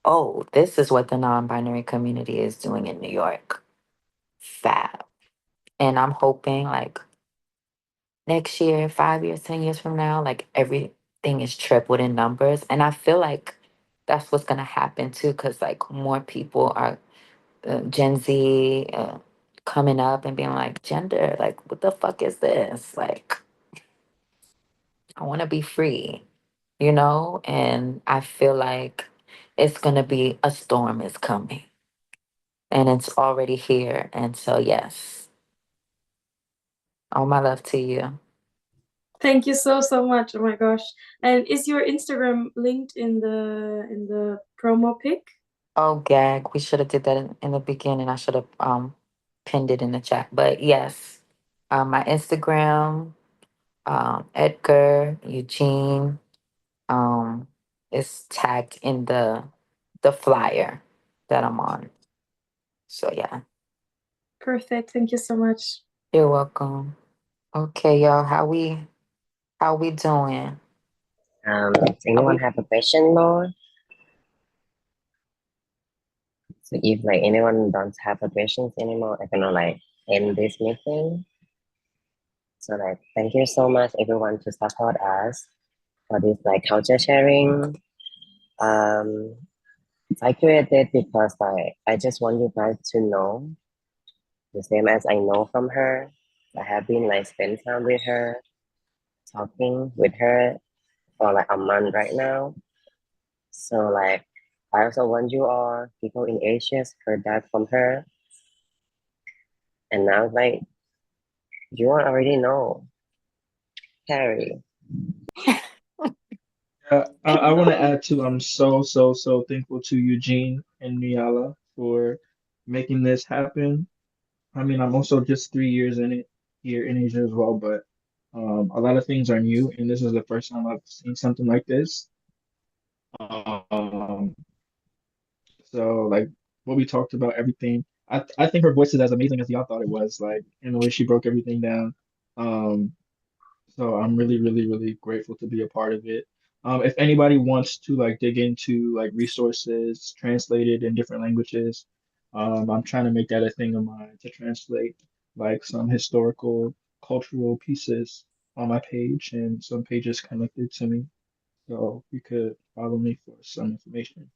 oh, this is what the non-binary community is doing in New York. Fab. And I'm hoping like next year, 5 years, 10 years from now, like everything is tripled in numbers. And I feel like that's what's gonna happen too, because like more people are Gen Z coming up and being like, gender, like what the fuck is this? Like I want to be free, you know? And I feel like it's gonna be a storm is coming, and it's already here. And so yes, all my love to you. Thank you so much. Oh my gosh. And is your Instagram linked in the promo pic? Oh, gag. We should have did that in the beginning. I should have pinned it in the chat. But yes, my Instagram, Edgar, Yujene, is tagged in the flyer that I'm on. So yeah. Perfect. Thank you so much. You're welcome. Okay, y'all. How we doing? Does anyone have a question more? So if like anyone don't have a questions anymore, I'm gonna like end this meeting. So like thank you so much everyone to support us for this like culture sharing. I created because like I just want you guys to know the same as I know from her. I have been like spend time with her, talking with her for like a month right now. So like I also want you all people in Asia heard that from her. And now like you all already know. Harry. I want to add too. I'm so thankful to Eugene and Niala for making this happen. I mean, I'm also just 3 years in it here in Asia as well, but a lot of things are new, and this is the first time I've seen something like this. Um, so like what we talked about, everything. I think her voice is as amazing as y'all thought it was, like in the way she broke everything down. Um, so I'm really grateful to be a part of it. If anybody wants to like dig into like resources translated in different languages, I'm trying to make that a thing of mine to translate like some historical, cultural pieces on my page and some pages connected to me. So you could follow me for some information.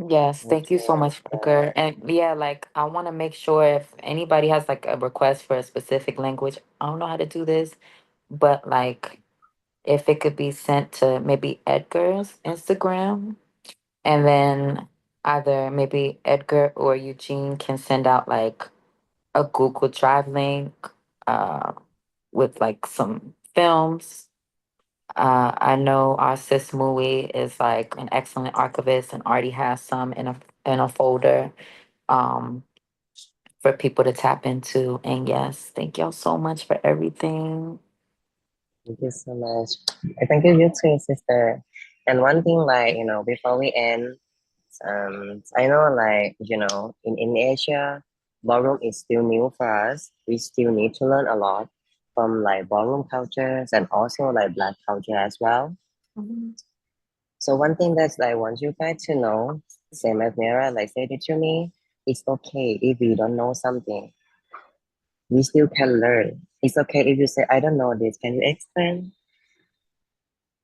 Yes, thank you so Okay. much, Edgar. And yeah, like I want to make sure if anybody has like a request for a specific language, I don't know how to do this, but like if it could be sent to maybe Edgar's Instagram, and then either maybe Edgar or Eugene can send out like a Google Drive link uh with like some films. I know our sis Mui is like an excellent archivist and already has some in a folder um for people to tap into. And yes, thank y'all so much for everything. Thank you so much. I thank you too, sister. And one thing like, before we end, I know like, in Asia, ballroom is still new for us. We still need to learn a lot from like ballroom cultures and also like black culture as well. Mhm. So one thing that I want you guys to know, same as Mira like said it to me, it's okay if you don't know something. We still can learn. It's okay if you say, I don't know this. Can you explain?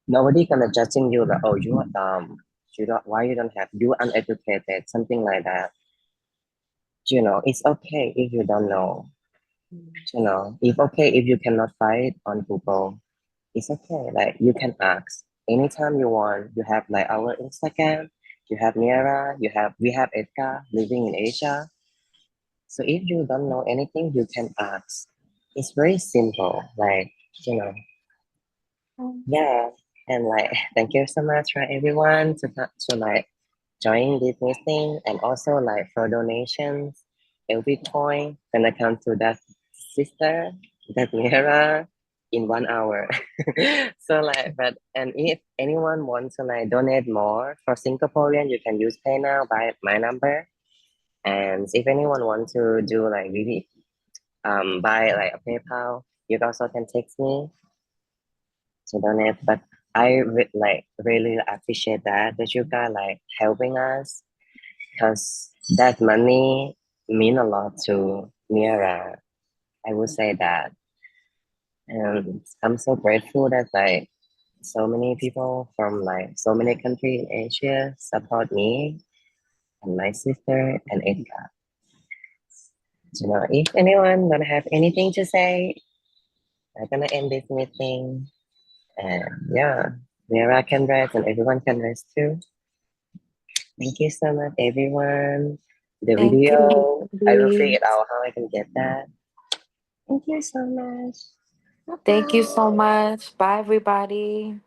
Nobody gonna judging you like, oh, you are dumb. You don't, why you don't have, you uneducated, something like that. It's okay if you don't know. If okay if you cannot find on Google. It's okay. Like you can ask anytime you want. You have like our Instagram. You have Mira. We have Edgar living in Asia. So if you don't know anything, you can ask. it's very simple, like, you know, yeah. And like, thank you so much for everyone to like join this meeting, and also like for donations. Every coin gonna come to that sister, that Niala, in 1 hour. So like, but and if anyone wants to like donate more for Singaporean, you can use Pay Now by my number. And if anyone wants to do like really buy like a PayPal, you also can text me to donate. But I like really appreciate that you guys like helping us, because that money mean a lot to Niala. I would say that, and I'm so grateful that like so many people from like so many countries in Asia support me and my sister and Edgar. You know, if anyone don't have anything to say, I'm gonna end this meeting. And yeah, Niala can rest and everyone can rest too. Thank you so much, everyone. The Thank video, I will you. figure out how I can get that. Thank you so much. Thank you so much. Bye, everybody.